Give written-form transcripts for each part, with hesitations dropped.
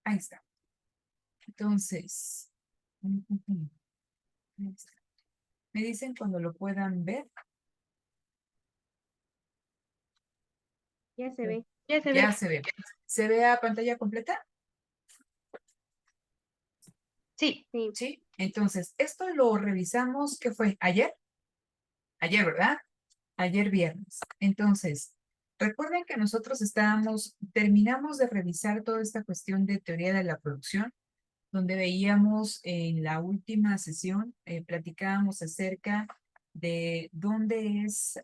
Ahí está. Entonces, ahí está. Me dicen cuando lo puedan ver. Ya se ve, ya se ve. Ya se ve. ¿Se ve a pantalla completa? Sí, sí. Sí. Entonces, esto lo revisamos, ¿qué fue? ¿Ayer? Ayer, ¿verdad? Ayer viernes. Entonces, recuerden que nosotros terminamos de revisar toda esta cuestión de teoría de la producción, donde veíamos en la última sesión, platicábamos acerca de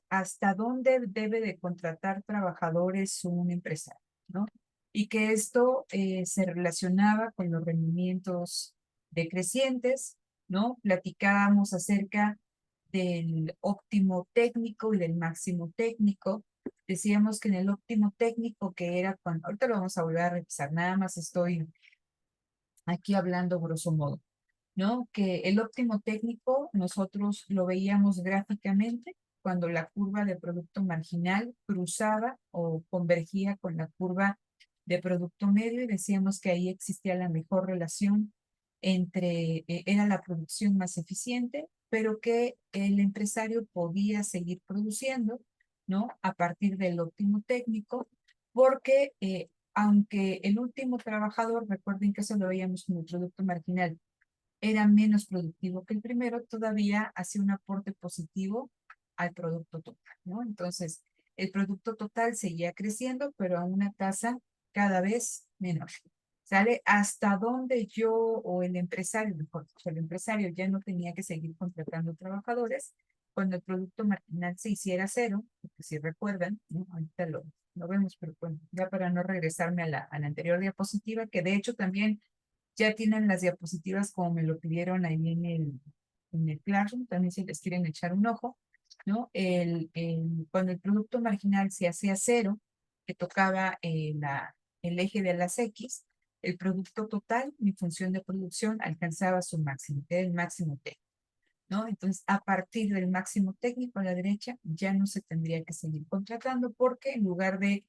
hasta dónde debe de contratar trabajadores un empresario, ¿no? Y que esto se relacionaba con los rendimientos decrecientes, ¿no? Platicábamos acerca del óptimo técnico y del máximo técnico. Decíamos que en el óptimo técnico, que era cuando, ahorita lo vamos a volver a revisar, nada más estoy aquí hablando grosso modo, ¿no? Que el óptimo técnico nosotros lo veíamos gráficamente cuando la curva de producto marginal cruzaba o convergía con la curva de producto medio y decíamos que ahí existía la mejor relación era la producción más eficiente, pero que el empresario podía seguir produciendo, ¿no? A partir del óptimo técnico, porque aunque el último trabajador, recuerden que eso lo veíamos como el producto marginal, era menos productivo que el primero, todavía hacía un aporte positivo al producto total, ¿no? Entonces, el producto total seguía creciendo, pero a una tasa cada vez menor. ¿Sale? Hasta donde yo o el empresario, mejor dicho, el empresario ya no tenía que seguir contratando trabajadores cuando el producto marginal se hiciera cero, porque si recuerdan, ¿no? Ahorita lo vemos, pero bueno, ya para no regresarme a la anterior diapositiva, que de hecho también ya tienen las diapositivas como me lo pidieron ahí en el Classroom, también si les quieren echar un ojo, ¿no? Cuando el producto marginal se hacía cero, que tocaba el eje de las X, el producto total, mi función de producción, alcanzaba su máximo, que era el máximo técnico, ¿no? Entonces, a partir del máximo técnico a la derecha, ya no se tendría que seguir contratando porque en lugar de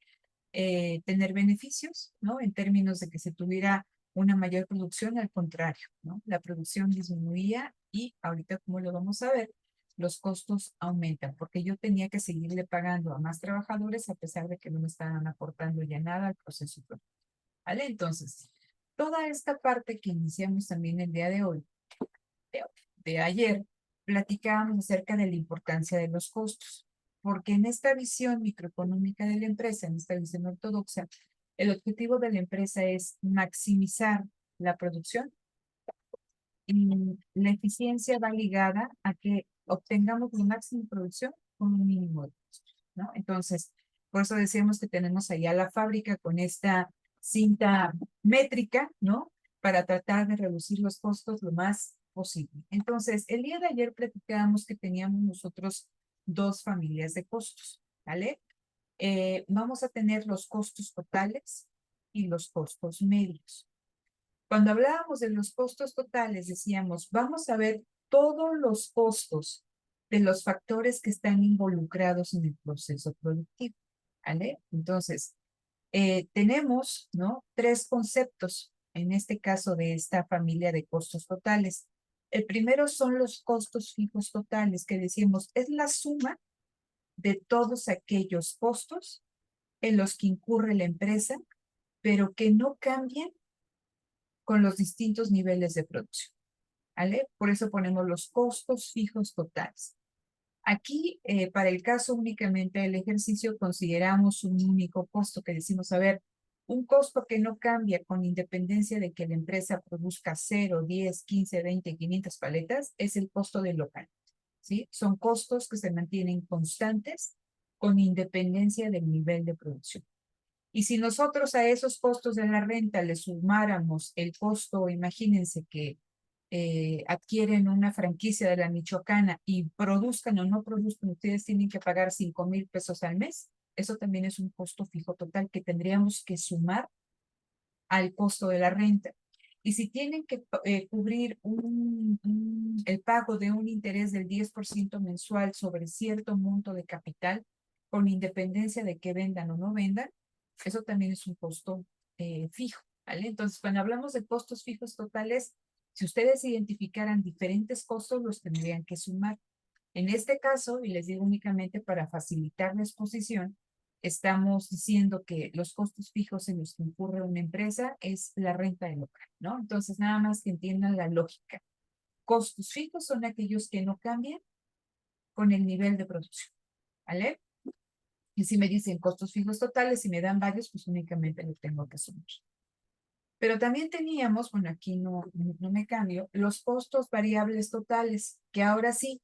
tener beneficios, ¿no? En términos de que se tuviera una mayor producción, al contrario, ¿no? La producción disminuía y ahorita, como lo vamos a ver, los costos aumentan, porque yo tenía que seguirle pagando a más trabajadores a pesar de que no me estaban aportando ya nada al proceso productivo, ¿vale? Entonces, toda esta parte que iniciamos también el día de hoy, de, de ayer, platicábamos acerca de la importancia de los costos, porque en esta visión microeconómica de la empresa, en esta visión ortodoxa, el objetivo de la empresa es maximizar la producción y la eficiencia va ligada a que obtengamos la máxima producción con un mínimo de costos, ¿no? Entonces, por eso decíamos que tenemos allá la fábrica con esta cinta métrica, ¿no? Para tratar de reducir los costos lo más posible. Entonces, el día de ayer platicábamos que teníamos nosotros dos familias de costos, ¿vale? Vamos a tener los costos totales y los costos medios. Cuando hablábamos de los costos totales, decíamos, vamos a ver todos los costos de los factores que están involucrados en el proceso productivo, ¿vale? Entonces, tenemos, ¿no? Tres conceptos, en este caso de esta familia de costos totales. El primero son los costos fijos totales, que decimos, es la suma de todos aquellos costos en los que incurre la empresa, pero que no cambian con los distintos niveles de producción, ¿vale? Por eso ponemos los costos fijos totales. Aquí, para el caso únicamente del ejercicio, consideramos un único costo que decimos, a ver, un costo que no cambia con independencia de que la empresa produzca 0, 10, 15, 20, 500 paletas, es el costo del local, ¿sí? Son costos que se mantienen constantes con independencia del nivel de producción. Y si nosotros a esos costos de la renta le sumáramos el costo, imagínense que adquieren una franquicia de la Michoacana y produzcan o no produzcan, ustedes tienen que pagar 5,000 pesos al mes. Eso también es un costo fijo total que tendríamos que sumar al costo de la renta. Y si tienen que cubrir el pago de un interés del 10% mensual sobre cierto monto de capital, con independencia de que vendan o no vendan, eso también es un costo fijo, ¿vale? Entonces, cuando hablamos de costos fijos totales, si ustedes identificaran diferentes costos, los tendrían que sumar. En este caso, y les digo únicamente para facilitar la exposición, estamos diciendo que los costos fijos en los que incurre una empresa es la renta del local, ¿no? Entonces, nada más que entiendan la lógica. Costos fijos son aquellos que no cambian con el nivel de producción, ¿vale? Y si me dicen costos fijos totales, si me dan varios, pues únicamente lo tengo que sumar. Pero también teníamos, bueno, aquí no me cambio, los costos variables totales, que ahora sí,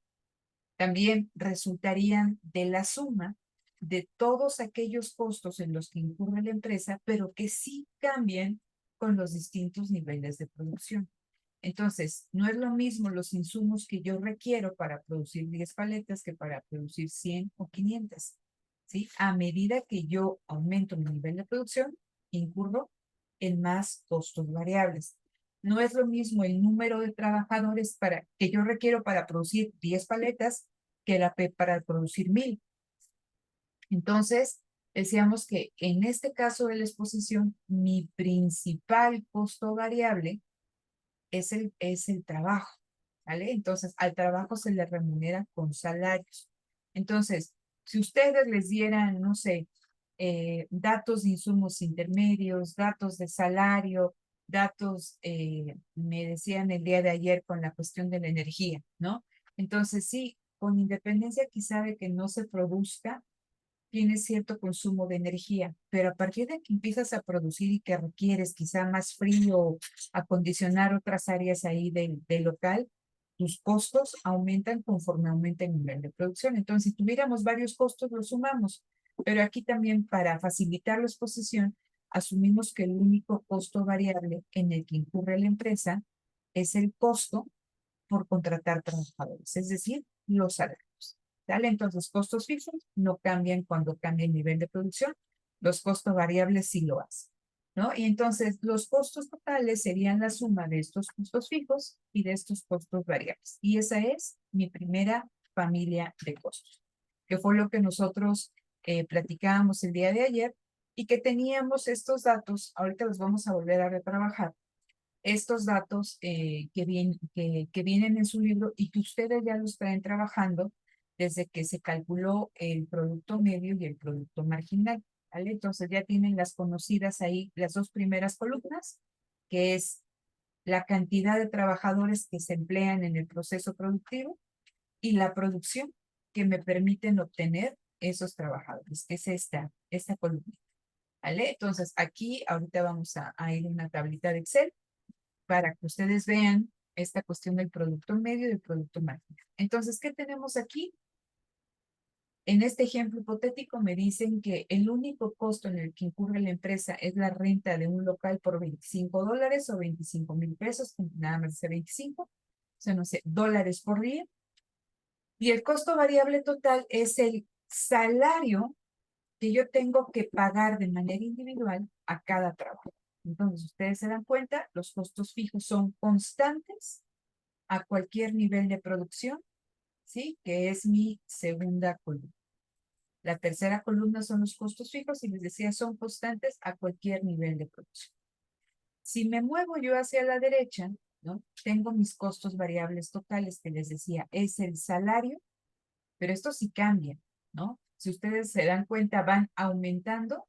también resultarían de la suma de todos aquellos costos en los que incurre la empresa, pero que sí cambian con los distintos niveles de producción. Entonces, no es lo mismo los insumos que yo requiero para producir 10 paletas que para producir 100 o 500. ¿Sí? A medida que yo aumento mi nivel de producción, incurro en más costos variables. No es lo mismo el número de trabajadores que yo requiero para producir 10 paletas que para producir 1000. Entonces, decíamos que en este caso de la exposición, mi principal costo variable es el trabajo, ¿vale? Entonces, al trabajo se le remunera con salarios. Entonces, si ustedes les dieran, no sé, datos de insumos intermedios, datos de salario, datos, me decían el día de ayer con la cuestión de la energía, ¿no? Entonces, sí, con independencia quizá de que no se produzca, tienes cierto consumo de energía, pero a partir de que empiezas a producir y que requieres quizá más frío, acondicionar otras áreas ahí del local, tus costos aumentan conforme aumenta el nivel de producción. Entonces, si tuviéramos varios costos, los sumamos, pero aquí también para facilitar la exposición, asumimos que el único costo variable en el que incurre la empresa es el costo por contratar trabajadores, es decir, los salarios. ¿Vale? Entonces, costos fijos no cambian cuando cambia el nivel de producción, los costos variables sí lo hacen, ¿no? Y entonces, los costos totales serían la suma de estos costos fijos y de estos costos variables. Y esa es mi primera familia de costos, que fue lo que nosotros platicábamos el día de ayer y que teníamos estos datos, ahorita los vamos a volver a retrabajar, estos datos que vienen en su libro y que ustedes ya los traen trabajando desde que se calculó el producto medio y el producto marginal, ¿vale? Entonces ya tienen las conocidas ahí, las dos primeras columnas, que es la cantidad de trabajadores que se emplean en el proceso productivo y la producción que me permiten obtener esos trabajadores, que es esta columna, ¿vale? Entonces aquí ahorita vamos a ir a una tablita de Excel para que ustedes vean esta cuestión del producto medio y del producto marginal. Entonces, ¿qué tenemos aquí? En este ejemplo hipotético me dicen que el único costo en el que incurre la empresa es la renta de un local por $25 o 25,000 pesos, nada más dice 25, o sea, no sé, dólares por día. Y el costo variable total es el salario que yo tengo que pagar de manera individual a cada trabajo. Entonces, ustedes se dan cuenta, los costos fijos son constantes a cualquier nivel de producción, ¿sí? Que es mi segunda columna. La tercera columna son los costos fijos y les decía, son constantes a cualquier nivel de producción. Si me muevo yo hacia la derecha, ¿no? Tengo mis costos variables totales que les decía, es el salario, pero esto sí cambia, ¿no? Si ustedes se dan cuenta, van aumentando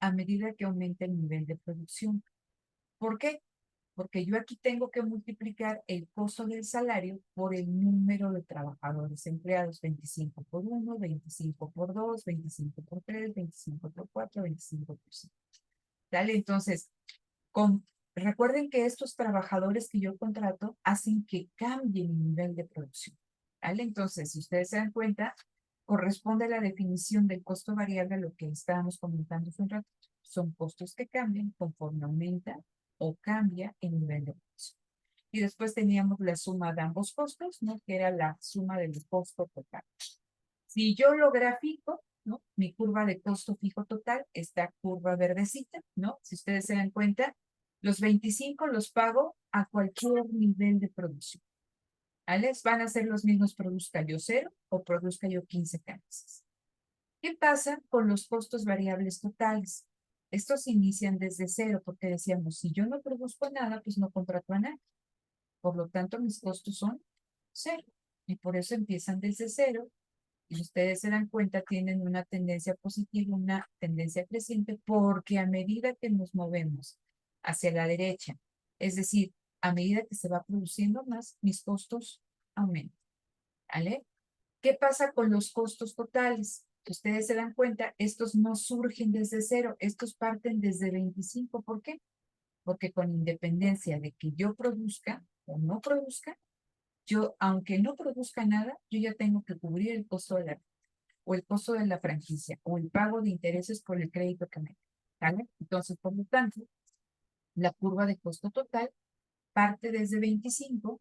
a medida que aumenta el nivel de producción. ¿Por qué? Porque yo aquí tengo que multiplicar el costo del salario por el número de trabajadores empleados, 25 por 1, 25 por 2, 25 por 3, 25 por 4, 25 por 5. ¿Vale? Entonces, recuerden que estos trabajadores que yo contrato hacen que cambie mi nivel de producción. ¿Vale? Entonces, si ustedes se dan cuenta, corresponde a la definición del costo variable a lo que estábamos comentando hace un rato. Son costos que cambian conforme aumenta o cambia el nivel de producción. Y después teníamos la suma de ambos costos, ¿no? Que era la suma del costo total. Si yo lo grafico, ¿no? Mi curva de costo fijo total, esta curva verdecita, ¿no? Si ustedes se dan cuenta, los 25 los pago a cualquier nivel de producción. ¿Vale? Van a ser los mismos, produzca yo 0 o produzca yo 15 cabezas. ¿Qué pasa con los costos variables totales? Estos inician desde cero porque decíamos, si yo no produzco nada, pues no contrato a nadie. Por lo tanto, mis costos son cero. Y por eso empiezan desde cero. Y ustedes se dan cuenta, tienen una tendencia positiva, una tendencia creciente, porque a medida que nos movemos hacia la derecha, es decir, a medida que se va produciendo más, mis costos aumentan. ¿Vale? ¿Qué pasa con los costos totales? Ustedes se dan cuenta, estos no surgen desde cero, estos parten desde 25. ¿Por qué? Porque con independencia de que yo produzca o no produzca, yo, aunque no produzca nada, yo ya tengo que cubrir el costo de la, o el costo de la franquicia, o el pago de intereses por el crédito que me dan, ¿vale? Entonces, por lo tanto, la curva de costo total parte desde 25,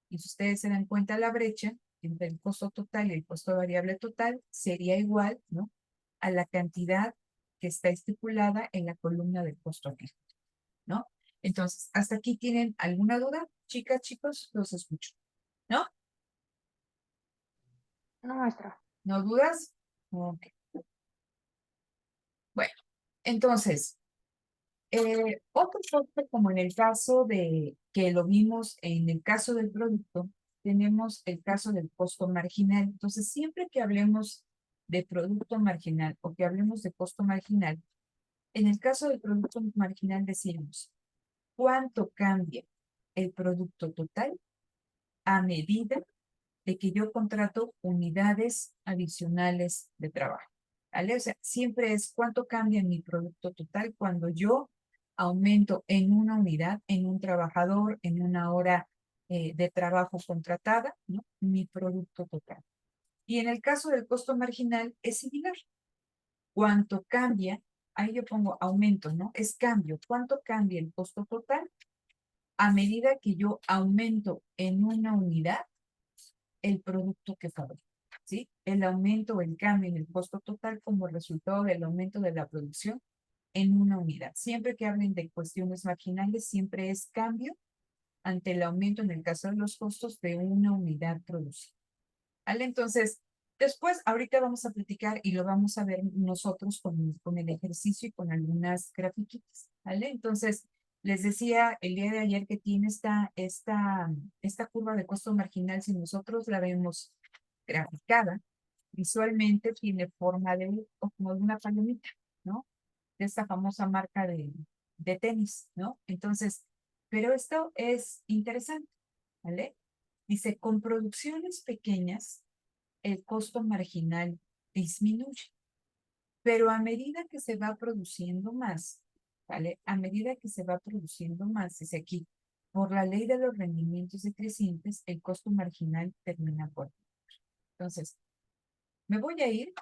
y si ustedes se dan cuenta, la brecha entre el costo total y el costo variable total sería igual, ¿no?, a la cantidad que está estipulada en la columna del costo fijo, ¿no? Entonces, ¿hasta aquí tienen alguna duda? Chicas, chicos, los escucho, ¿no? No, maestra. ¿No dudas? Ok. Bueno, entonces, otro punto, como en el caso de que lo vimos en el caso del producto, tenemos el caso del costo marginal. Entonces, siempre que hablemos de producto marginal o que hablemos de costo marginal, en el caso del producto marginal decimos cuánto cambia el producto total a medida de que yo contrato unidades adicionales de trabajo. ¿Vale? O sea, siempre es cuánto cambia mi producto total cuando yo aumento en una unidad, en un trabajador, en una hora de trabajo contratada, ¿no?, mi producto total. Y en el caso del costo marginal es similar. ¿Cuánto cambia? Ahí yo pongo aumento, ¿no? Es cambio. ¿Cuánto cambia el costo total a medida que yo aumento en una unidad el producto que fabrico? ¿Sí? El aumento o el cambio en el costo total como resultado del aumento de la producción en una unidad. Siempre que hablen de cuestiones marginales, siempre es cambio ante el aumento en el caso de los costos de una unidad producida. ¿Vale? Entonces, después, ahorita vamos a platicar y lo vamos a ver nosotros con el ejercicio y con algunas grafiquitas. ¿Vale? Entonces, les decía el día de ayer que tiene esta curva de costo marginal, si nosotros la vemos graficada, visualmente tiene forma de, como de una palomita, ¿no? De esta famosa marca de tenis, ¿no? Entonces, pero esto es interesante, ¿vale? Dice, con producciones pequeñas, el costo marginal disminuye, pero a medida que se va produciendo más, ¿vale? A medida que se va produciendo más, dice aquí, por la ley de los rendimientos decrecientes, el costo marginal termina por. Entonces, me voy a ir,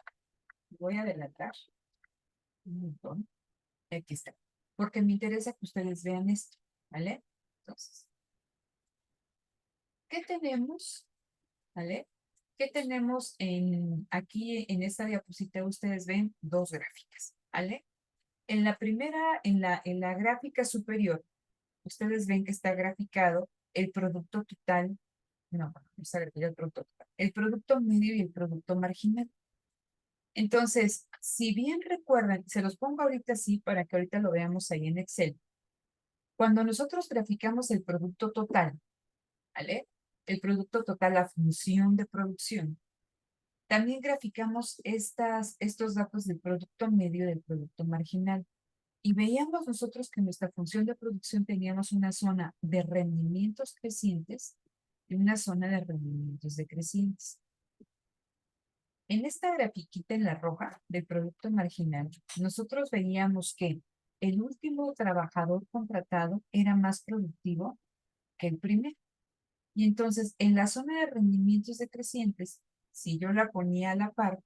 voy a adelantar un montón, aquí está, porque me interesa que ustedes vean esto, ¿vale? Entonces, ¿qué tenemos? ¿Vale? ¿Qué tenemos aquí en esta diapositiva? Ustedes ven dos gráficas, ¿vale? En la primera, en la gráfica superior, ustedes ven que está graficado el producto total, no está graficado el producto medio y el producto marginal. Entonces, si bien recuerdan, se los pongo ahorita así para que ahorita lo veamos ahí en Excel. Cuando nosotros graficamos el producto total, ¿vale? El producto total, la función de producción. También graficamos estos datos del producto medio y del producto marginal. Y veíamos nosotros que en nuestra función de producción teníamos una zona de rendimientos crecientes y una zona de rendimientos decrecientes. En esta grafiquita en la roja del producto marginal, nosotros veíamos que el último trabajador contratado era más productivo que el primero. Y entonces, en la zona de rendimientos decrecientes, si yo la ponía a la par,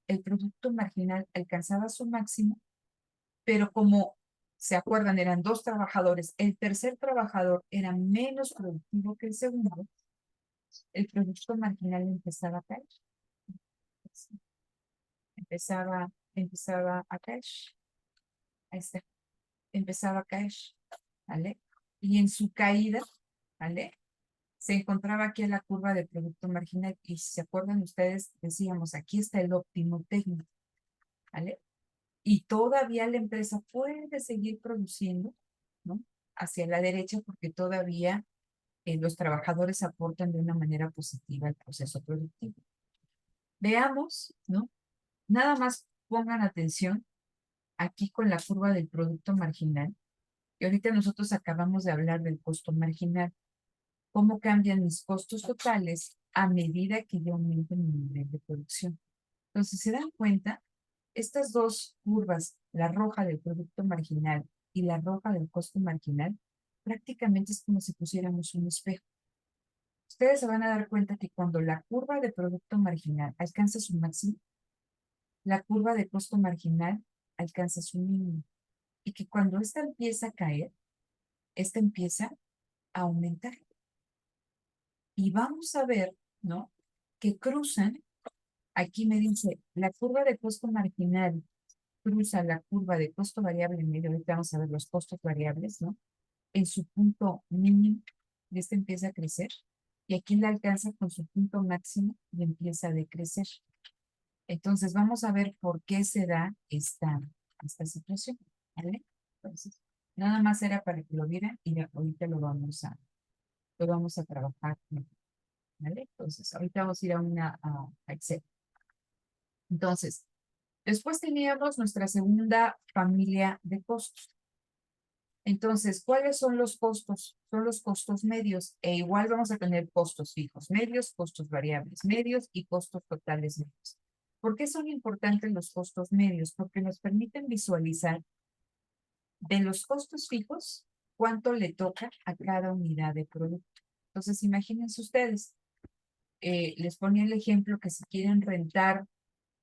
el producto marginal alcanzaba su máximo, pero como se acuerdan, eran dos trabajadores, el tercer trabajador era menos productivo que el segundo, el producto marginal empezaba a caer. Empezaba a caer. Ahí está. Empezaba a caer, ¿vale? Y en su caída, ¿vale?, se encontraba aquí en la curva del producto marginal. Y si se acuerdan ustedes, decíamos, aquí está el óptimo técnico, ¿vale? y todavía la empresa puede seguir produciendo, ¿no? Hacia la derecha porque todavía los trabajadores aportan de una manera positiva al proceso productivo. Veamos, ¿no? Nada más pongan atención aquí con la curva del producto marginal. Y ahorita nosotros acabamos de hablar del costo marginal. ¿Cómo cambian mis costos totales a medida que yo aumento mi nivel de producción? Entonces, ¿se dan cuenta? Estas dos curvas, la roja del producto marginal y la roja del costo marginal, prácticamente es como si pusiéramos un espejo. Ustedes se van a dar cuenta que cuando la curva de producto marginal alcanza su máximo, la curva de costo marginal alcanza su mínimo. Y que cuando esta empieza a caer, esta empieza a aumentar. Y vamos a ver, ¿no? Que cruzan, aquí me dice, la curva de costo marginal cruza la curva de costo variable medio, ahorita vamos a ver los costos variables, ¿no? En su punto mínimo, y este empieza a crecer, y aquí la alcanza con su punto máximo y empieza a decrecer. Entonces, vamos a ver por qué se da esta situación, ¿vale? Entonces, nada más era para que lo vieran y ahorita lo vamos a trabajar, ¿vale? Entonces, ahorita vamos a ir a Excel. Entonces, después teníamos nuestra segunda familia de costos. Entonces, ¿cuáles son los costos? Son los costos medios. E igual vamos a tener costos fijos medios, costos variables medios y costos totales medios. ¿Por qué son importantes los costos medios? Porque nos permiten visualizar de los costos fijos cuánto le toca a cada unidad de producto. Entonces, imagínense ustedes, les ponía el ejemplo que si quieren rentar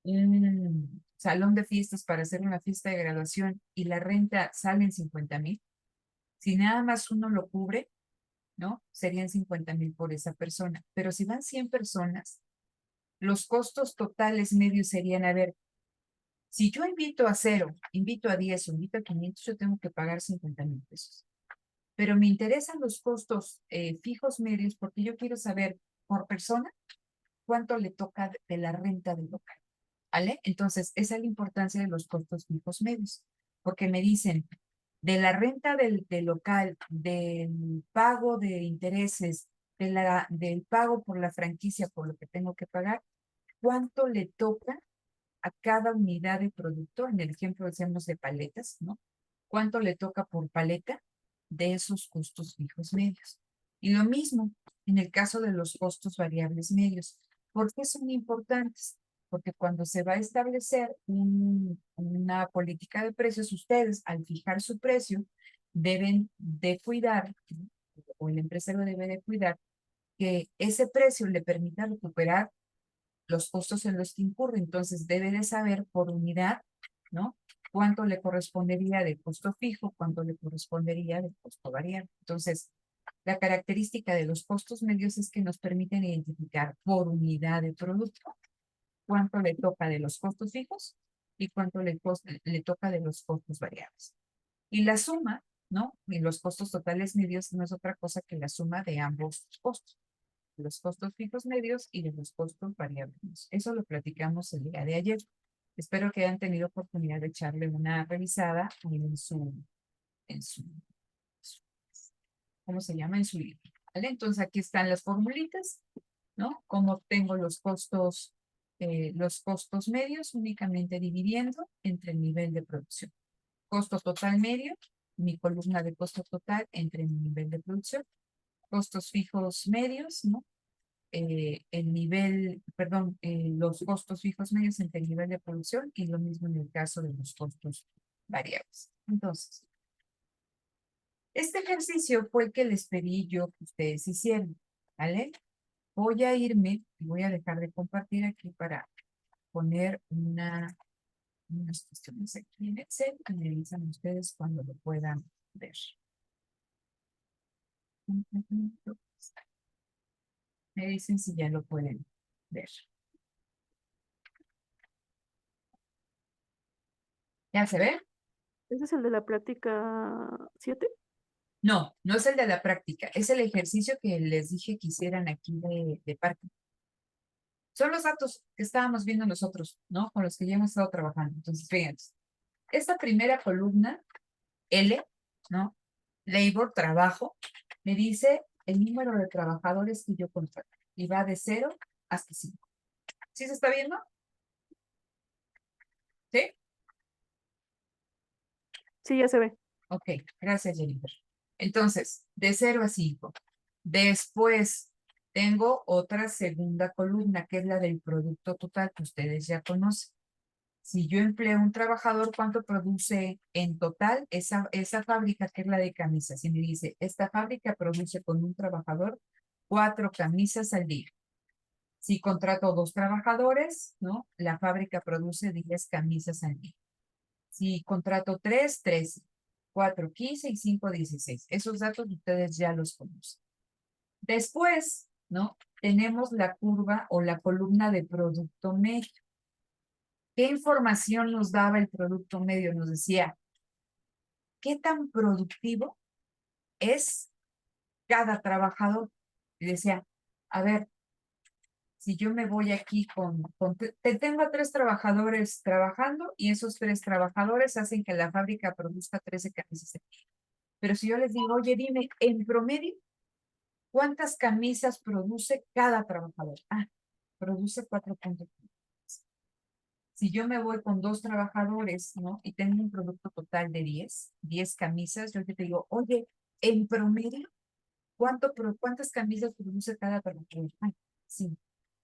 un salón de fiestas para hacer una fiesta de graduación y la renta sale en 50,000, si nada más uno lo cubre, ¿no? Serían 50,000 por esa persona. Pero si van 100 personas, los costos totales medios serían, a ver, si yo invito a 0, invito a 10 o invito a 500, yo tengo que pagar 50,000 pesos. Pero me interesan los costos fijos medios porque yo quiero saber por persona cuánto le toca de la renta del local. ¿Vale? Entonces, esa es la importancia de los costos fijos medios, porque me dicen, de la renta del local, del pago de intereses, del pago por la franquicia, por lo que tengo que pagar, ¿cuánto le toca a cada unidad de producto? En el ejemplo decíamos de paletas, ¿no? ¿Cuánto le toca por paleta de esos costos fijos medios? Y lo mismo en el caso de los costos variables medios. ¿Por qué son importantes? Porque cuando se va a establecer una política de precios, ustedes al fijar su precio deben de cuidar, o el empresario debe de cuidar, que ese precio le permita recuperar los costos en los que incurre. Entonces debe de saber por unidad, ¿no? Cuánto le correspondería de costo fijo, cuánto le correspondería de costo variable. Entonces, la característica de los costos medios es que nos permiten identificar por unidad de producto cuánto le toca de los costos fijos y cuánto le toca de los costos variables. Y la suma, ¿no? Y los costos totales medios no es otra cosa que la suma de ambos costos, los costos fijos medios y de los costos variables. Eso lo platicamos el día de ayer. Espero que hayan tenido oportunidad de echarle una revisada en su, ¿cómo se llama? En su libro. ¿Vale? Entonces aquí están las formulitas, ¿no? Cómo obtengo los costos medios únicamente dividiendo entre el nivel de producción. Costo total medio, mi columna de costo total entre mi nivel de producción. Costos fijos medios, ¿no? Los costos fijos medios entre el nivel de producción y lo mismo en el caso de los costos variables. Entonces, este ejercicio fue el que les pedí yo que ustedes hicieran, ¿vale? Voy a irme y voy a dejar de compartir aquí para poner unas cuestiones aquí en Excel que me avisan ustedes cuando lo puedan ver. Me dicen si ya lo pueden ver. ¿Ya se ve? ¿Ese es el de la práctica 7? No, no es el de la práctica, es el ejercicio que les dije que hicieran aquí de parte. Son los datos que estábamos viendo nosotros, ¿no? Con los que ya hemos estado trabajando. Entonces, fíjense. esta primera columna, L, ¿no? Labor, trabajo, me dice el número de trabajadores que yo contrato. Y va de 0 hasta 5. ¿Sí se está viendo? ¿Sí? Sí, ya se ve. Ok, gracias, Jennifer. Entonces, de 0 a 5. Después, tengo otra segunda columna, que es la del producto total, que ustedes ya conocen. Si yo empleo un trabajador, ¿cuánto produce en total esa fábrica, que es la de camisas? Y me dice, esta fábrica produce con un trabajador 4 camisas al día. Si contrato 2 trabajadores, ¿no? La fábrica produce 10 camisas al día. Si contrato 3, 13, 4, 15 y 5, 16. Esos datos ustedes ya los conocen. Después, ¿no? Tenemos la curva o la columna de producto medio. ¿Qué información nos daba el producto medio? Nos decía, ¿qué tan productivo es cada trabajador? Y decía, a ver, si yo me voy aquí tengo a 3 trabajadores trabajando y esos 3 trabajadores hacen que la fábrica produzca 13 camisas. Pero si yo les digo, oye, dime, en promedio, ¿cuántas camisas produce cada trabajador? Ah, produce 4.5. Si yo me voy con 2 trabajadores, ¿no? Y tengo un producto total de 10 camisas, yo te digo, oye, en promedio, ¿cuántas camisas produce cada trabajador? Ay, sí.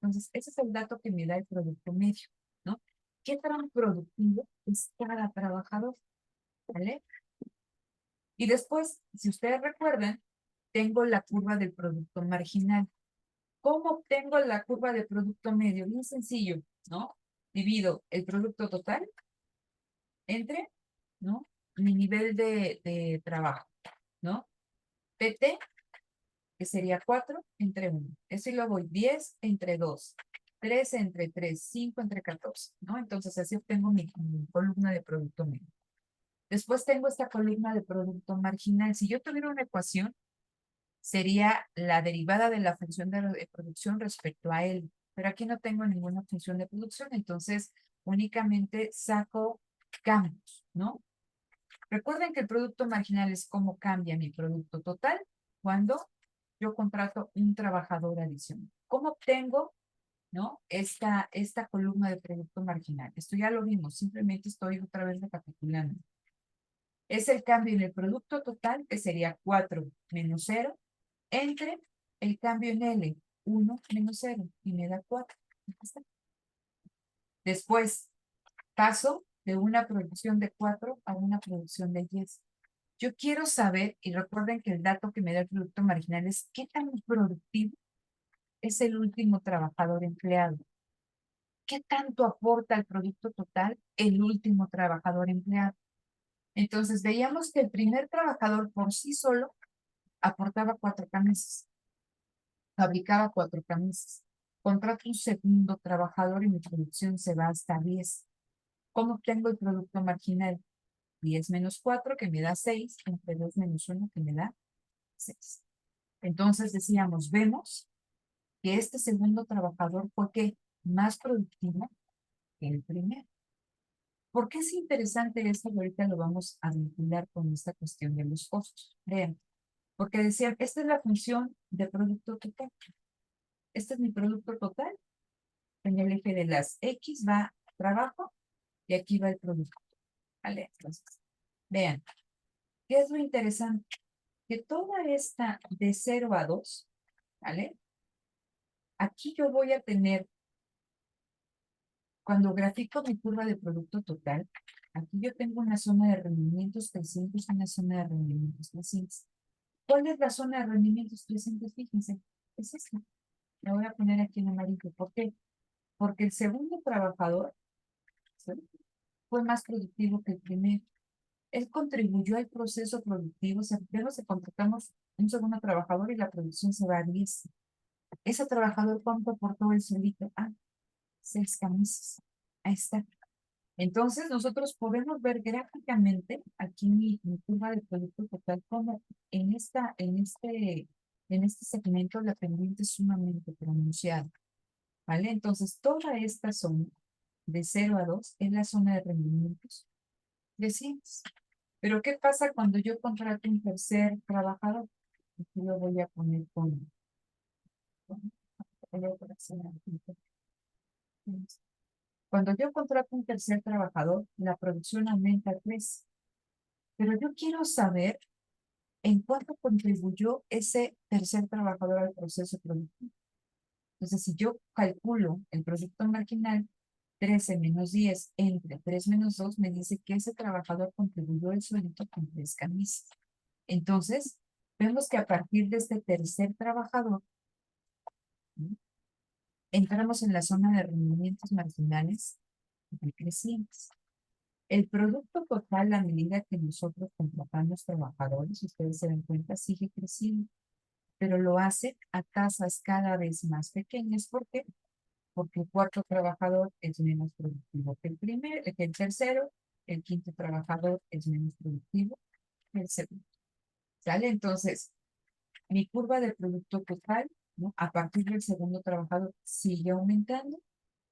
Entonces, ese es el dato que me da el producto medio, ¿no? ¿Qué tan productivo es cada trabajador? ¿Vale? Y después, si ustedes recuerdan, tengo la curva del producto marginal. ¿Cómo obtengo la curva de producto medio? Bien sencillo, ¿no? Divido el producto total entre, ¿no? Mi nivel de trabajo, ¿no? PT, que sería 4 entre 1. Eso lo voy 10 entre 2, 13 entre 3, 5 entre 14, ¿no? Entonces así obtengo mi columna de producto medio. Después tengo esta columna de producto marginal. Si yo tuviera una ecuación, sería la derivada de la función de producción respecto a él. Pero aquí no tengo ninguna función de producción, entonces únicamente saco cambios, ¿no? Recuerden que el producto marginal es cómo cambia mi producto total cuando yo contrato un trabajador adicional. ¿Cómo obtengo, no? Esta columna de producto marginal. Esto ya lo vimos, simplemente estoy otra vez recapitulando. Es el cambio en el producto total, que sería 4 menos 0, entre el cambio en L, 1 menos 0, y me da 4. Después, paso de una producción de 4 a una producción de 10. Yo quiero saber, y recuerden que el dato que me da el producto marginal es qué tan productivo es el último trabajador empleado. ¿Qué tanto aporta al producto total el último trabajador empleado? Entonces veíamos que el primer trabajador por sí solo aportaba 4 camisas, fabricaba 4 camisas. Contrato un segundo trabajador y mi producción se va hasta 10. ¿Cómo obtengo el producto marginal? 10 menos 4, que me da 6, entre 2 menos 1, que me da 6. Entonces decíamos, vemos que este segundo trabajador fue que más productivo que el primero. ¿Por qué es interesante esto? Ahorita lo vamos a vincular con esta cuestión de los costos. Vean, porque decían, esta es la función de producto total. Este es mi producto total. En el eje de las X va trabajo y aquí va el producto. ¿Vale? Entonces, vean, ¿qué es lo interesante? Que toda esta de 0 a 2, ¿vale? Aquí yo voy a tener, cuando grafico mi curva de producto total, aquí yo tengo una zona de rendimientos 300 y una zona de rendimientos 300. ¿Cuál es la zona de rendimientos 300? Fíjense, es esta. La voy a poner aquí en amarillo. ¿Por qué? Porque el segundo trabajador, ¿sí?, fue más productivo que el primero. Él contribuyó al proceso productivo. O sea, primero se contratamos un segundo trabajador y la producción se va a 10. Ese trabajador, ¿cuánto aportó el solito? Ah, 6 camisas. Ahí está. Entonces, nosotros podemos ver gráficamente aquí mi curva de producto total como en este segmento la pendiente es sumamente pronunciada, ¿vale? Entonces, toda esta zona de 0 a 2 es la zona de rendimientos decimos. Pero ¿qué pasa cuando yo contrato un tercer trabajador? Aquí lo voy a poner voy a poner aquí. Cuando yo contrato un tercer trabajador, la producción aumenta a 3. Pero yo quiero saber en cuánto contribuyó ese tercer trabajador al proceso productivo. Entonces, si yo calculo el producto marginal, 13 menos 10 entre 3 menos 2 me dice que ese trabajador contribuyó el sueldo con 3 camisas. Entonces, vemos que a partir de este tercer trabajador, ¿no?, entramos en la zona de rendimientos marginales decrecientes. El producto total, a medida que nosotros contratamos trabajadores, si ustedes se dan cuenta, sigue creciendo, pero lo hace a tasas cada vez más pequeñas. ¿Por qué? Porque el cuarto trabajador es menos productivo que el tercero, el quinto trabajador es menos productivo que el segundo. ¿Sale? Entonces, mi curva de producto total, ¿no?, a partir del segundo trabajador sigue aumentando,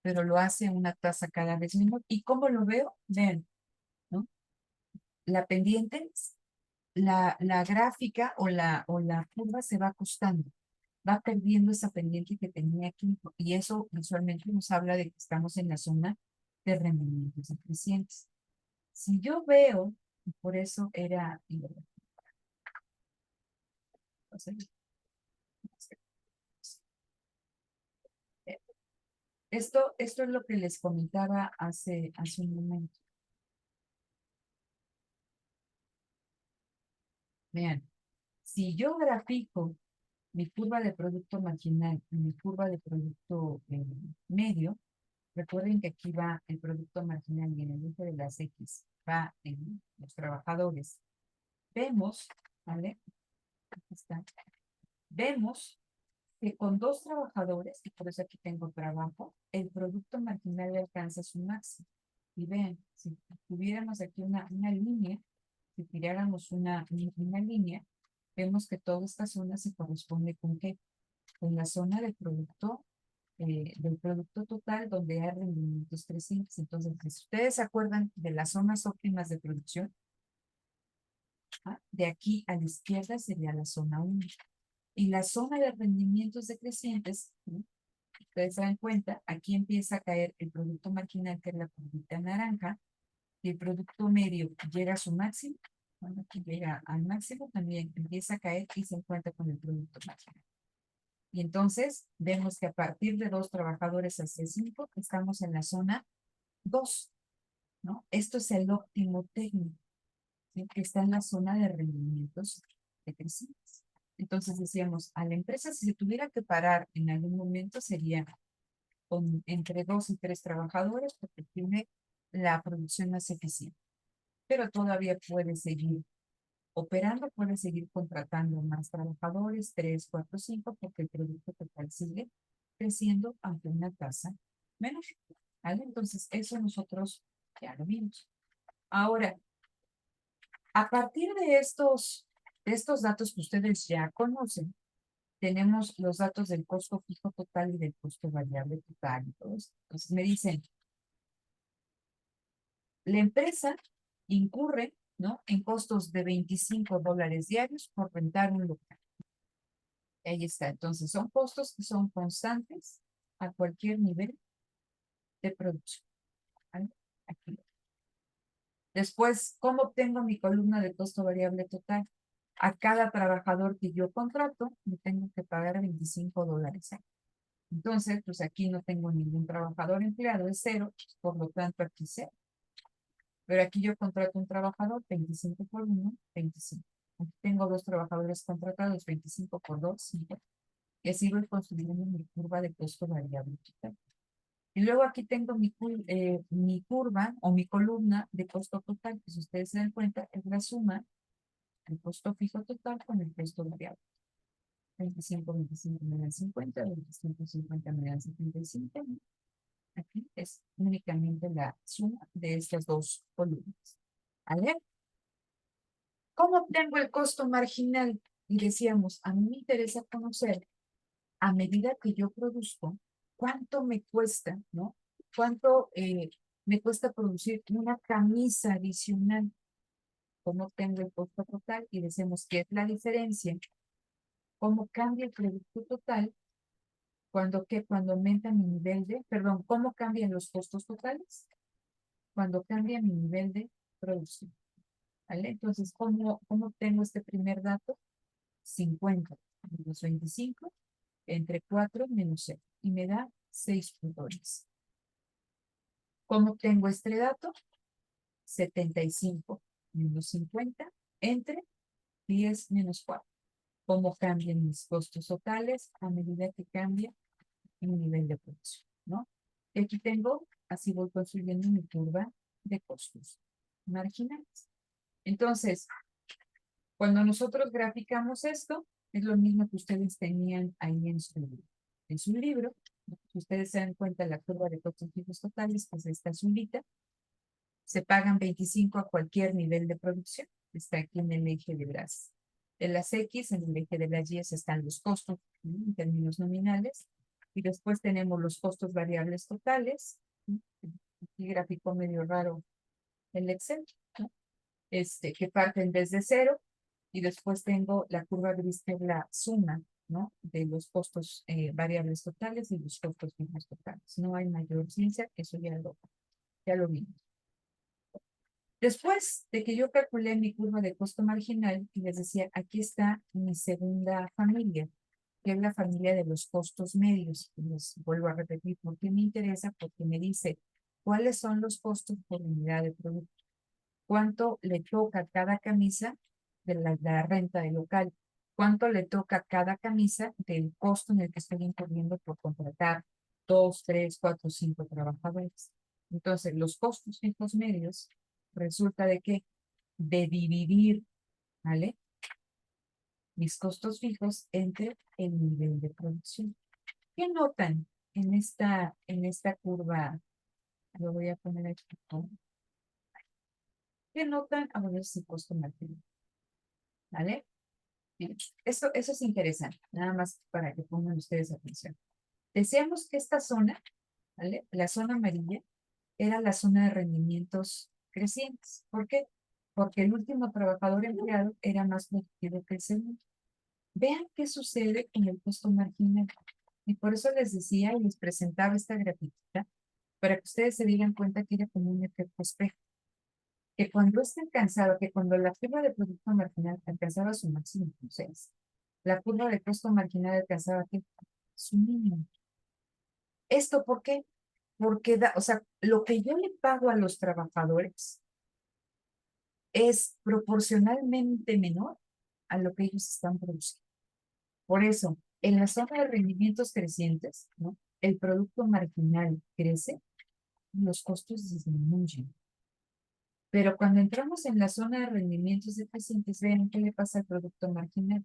pero lo hace a una tasa cada vez menor. ¿Y cómo lo veo? Vean, ¿no? La pendiente, la gráfica o la curva se va acostando, va perdiendo esa pendiente que tenía aquí, y eso visualmente nos habla de que estamos en la zona de rendimientos decrecientes. Si yo veo, y por eso era, esto es lo que les comentaba hace un momento. Vean, si yo grafico mi curva de producto marginal y mi curva de producto medio, recuerden que aquí va el producto marginal y en el eje de las X va en los trabajadores. Vemos, ¿vale? Aquí está. Vemos que con 2 trabajadores, y por eso aquí tengo trabajo, el producto marginal alcanza su máximo. Y vean, si tuviéramos aquí una línea, si tiráramos una línea, vemos que toda esta zona se corresponde con ¿qué? Con la zona del producto total, donde hay rendimientos crecientes. Entonces, si ustedes se acuerdan de las zonas óptimas de producción, de aquí a la izquierda sería la zona 1. Y la zona de rendimientos decrecientes, ¿no?, ustedes se dan cuenta, aquí empieza a caer el producto marginal, que es la curvita naranja, y el producto medio llega a su máximo. Cuando aquí llega al máximo, también empieza a caer y se encuentra con el producto marginal. Y entonces vemos que a partir de 2 trabajadores hacia 5, estamos en la zona 2, ¿no? Esto es el óptimo técnico, ¿sí?, que está en la zona de rendimientos decrecientes. Entonces decíamos, a la empresa, si se tuviera que parar en algún momento, sería entre 2 y 3 trabajadores, porque tiene la producción más eficiente. Pero todavía puede seguir operando, puede seguir contratando más trabajadores, 3, 4, 5, porque el producto total sigue creciendo ante una tasa menor, ¿vale? Entonces, eso nosotros ya lo vimos. Ahora, a partir de estos datos que ustedes ya conocen, tenemos los datos del costo fijo total y del costo variable total y todo eso. Entonces me dicen, la empresa incurre, ¿no?, en costos de $25 diarios por rentar un local. Ahí está. Entonces son costos que son constantes a cualquier nivel de producción, ¿vale? Aquí. Después, ¿cómo obtengo mi columna de costo variable total? A cada trabajador que yo contrato, me tengo que pagar $25. Entonces, pues aquí no tengo ningún trabajador empleado, es 0, por lo tanto aquí 0. Pero aquí yo contrato un trabajador, 25 por 1, 25. Aquí tengo 2 trabajadores contratados, 25 por 2, 5. Y así voy construyendo mi curva de costo variable total. Y luego aquí tengo mi curva o mi columna de costo total, que si ustedes se dan cuenta, es la suma del costo fijo total con el costo variable. 25, 25 me dan 50, 25, 50 me dan 75. Aquí es únicamente la suma de estas 2 columnas. ¿Vale? ¿Cómo obtengo el costo marginal? Y decíamos, a mí me interesa conocer, a medida que yo produzco, cuánto me cuesta, ¿no? Cuánto me cuesta producir una camisa adicional. ¿Cómo tengo el costo total? Y decimos que es la diferencia. ¿Cómo cambia el producto total cuando aumenta mi nivel de, perdón, cómo cambian los costos totales? Cuando cambia mi nivel de producción. ¿Vale? Entonces, ¿cómo tengo este primer dato? 50 menos 25 entre 4 menos 0. Y me da 6.10. ¿Cómo tengo este dato? 75 menos 50 entre 10 menos 4. ¿Cómo cambian mis costos totales a medida que cambia mi nivel de producción? ¿No? Y aquí tengo, así voy construyendo mi curva de costos marginales. Entonces, cuando nosotros graficamos esto, es lo mismo que ustedes tenían ahí en su libro. Si ustedes se dan cuenta, la curva de costos fijos totales, pues esta azulita, se pagan 25 a cualquier nivel de producción. Está aquí en el eje de las X, en el eje de las Y están los costos, ¿no?, en términos nominales. Y después tenemos los costos variables totales. ¿No? Aquí gráfico medio raro el Excel, ¿no? Que parten desde cero. Y después tengo la curva gris, que es la suma, ¿no?, de los costos variables totales y los costos fijos totales. No hay mayor ciencia, eso ya lo vimos. Después de que yo calculé mi curva de costo marginal, y les decía, aquí está mi segunda familia, que es la familia de los costos medios. Y les vuelvo a repetir, ¿por qué me interesa? Porque me dice cuáles son los costos por unidad de producto. ¿Cuánto le toca a cada camisa de la renta del local? ¿Cuánto le toca a cada camisa del costo en el que estoy incurriendo por contratar 2, 3, 4, 5 trabajadores? Entonces, los costos fijos medios resulta de que de dividir, ¿vale?, mis costos fijos entre el nivel de producción. ¿Qué notan en esta curva? Lo voy a poner aquí, ¿no? ¿Qué notan? A ver si costo marginal, ¿vale? Bien, eso es interesante, nada más para que pongan ustedes atención. Decíamos que esta zona, ¿vale?, la zona amarilla, era la zona de rendimientos crecientes. ¿Por qué? Porque el último trabajador empleado era más productivo que el segundo. Vean qué sucede con el costo marginal. Y por eso les decía y les presentaba esta grafiquita, para que ustedes se dieran cuenta que era como un efecto espejo. Que cuando que cuando la curva de producto marginal alcanzaba su máximo, entonces, la curva de costo marginal alcanzaba su mínimo. ¿Esto por qué? Porque o sea, lo que yo le pago a los trabajadores es proporcionalmente menor a lo que ellos están produciendo. Por eso, en la zona de rendimientos crecientes, ¿no?, el producto marginal crece y los costos disminuyen. Pero cuando entramos en la zona de rendimientos decrecientes, vean qué le pasa al producto marginal.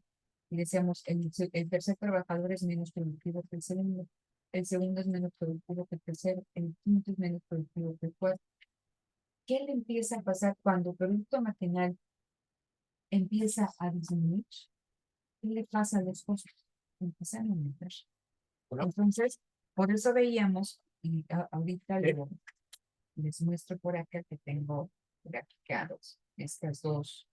Y decíamos, el tercer trabajador es menos productivo que el segundo es menos productivo que el tercero, el quinto es menos productivo que el cuarto. ¿Qué le empieza a pasar cuando el producto marginal empieza a disminuir? ¿Qué le pasa a los costos? Empiezan a aumentar. Entonces, por eso veíamos, y ahorita les muestro por acá que tengo graficados estas dos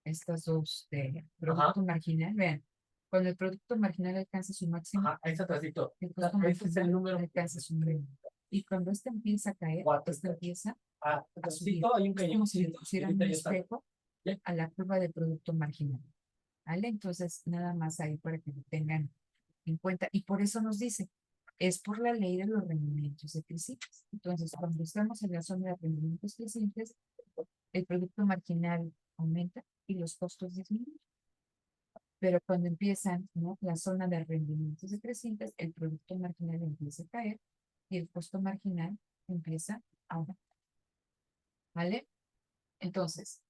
de producto marginal. Vean, cuando el producto marginal alcanza su máximo, Ahí está atrásito. el costo Este es el marginal número. alcanza su mínimo. Y cuando este empieza a caer, este empieza a subir. Atrásito hay un Es como si le cañoncito. pusieran un espejo a la curva de producto marginal. ¿Vale? Entonces, nada más ahí para que lo tengan en cuenta. Y por eso nos dice, es por la ley de los rendimientos decrecientes. Entonces, cuando estamos en la zona de rendimientos crecientes, el producto marginal aumenta y los costos disminuyen. Pero cuando empiezan, ¿no?, la zona de rendimientos decrecientes, el producto marginal empieza a caer y el costo marginal empieza a aumentar. ¿Vale? Entonces,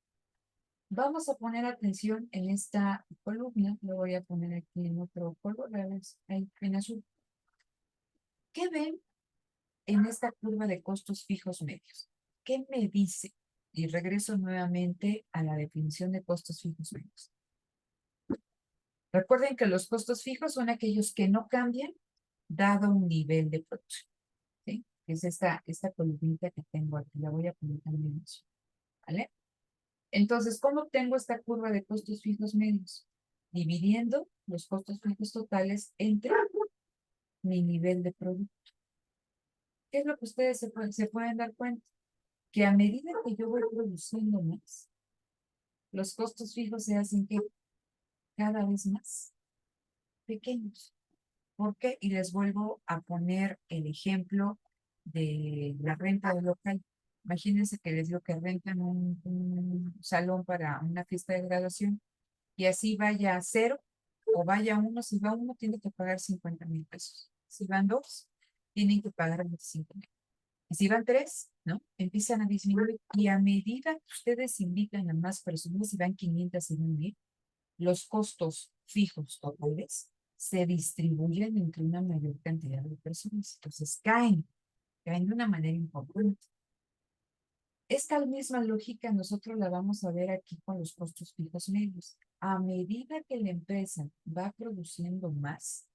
vamos a poner atención en esta columna. Lo voy a poner aquí en otro color, ahí en azul. ¿Qué ven en esta curva de costos fijos medios? ¿Qué me dice? Y regreso nuevamente a la definición de costos fijos medios. Recuerden que los costos fijos son aquellos que no cambian dado un nivel de producción, ¿sí? que es esta columnita que tengo aquí. La voy a poner también así, ¿vale? Entonces, ¿cómo obtengo esta curva de costos fijos medios? Dividiendo los costos fijos totales entre mi nivel de producto. ¿Qué es lo que ustedes se pueden dar cuenta? Que a medida que yo voy produciendo más, los costos fijos se hacen que cada vez más pequeños. ¿Por qué? Y les vuelvo a poner el ejemplo de la renta del local. Imagínense que les digo que rentan un salón para una fiesta de graduación y así vaya a cero o vaya uno. Si va uno, tiene que pagar 50,000 pesos. Si van dos, tienen que pagar 25,000. Y si van tres, ¿no? Empiezan a disminuir y a medida que ustedes invitan a más personas, si van 500 y van 1000, los costos fijos totales se distribuyen entre una mayor cantidad de personas. Entonces caen de una manera importante. Esta misma lógica nosotros la vamos a ver aquí con los costos fijos medios. A medida que la empresa va produciendo más,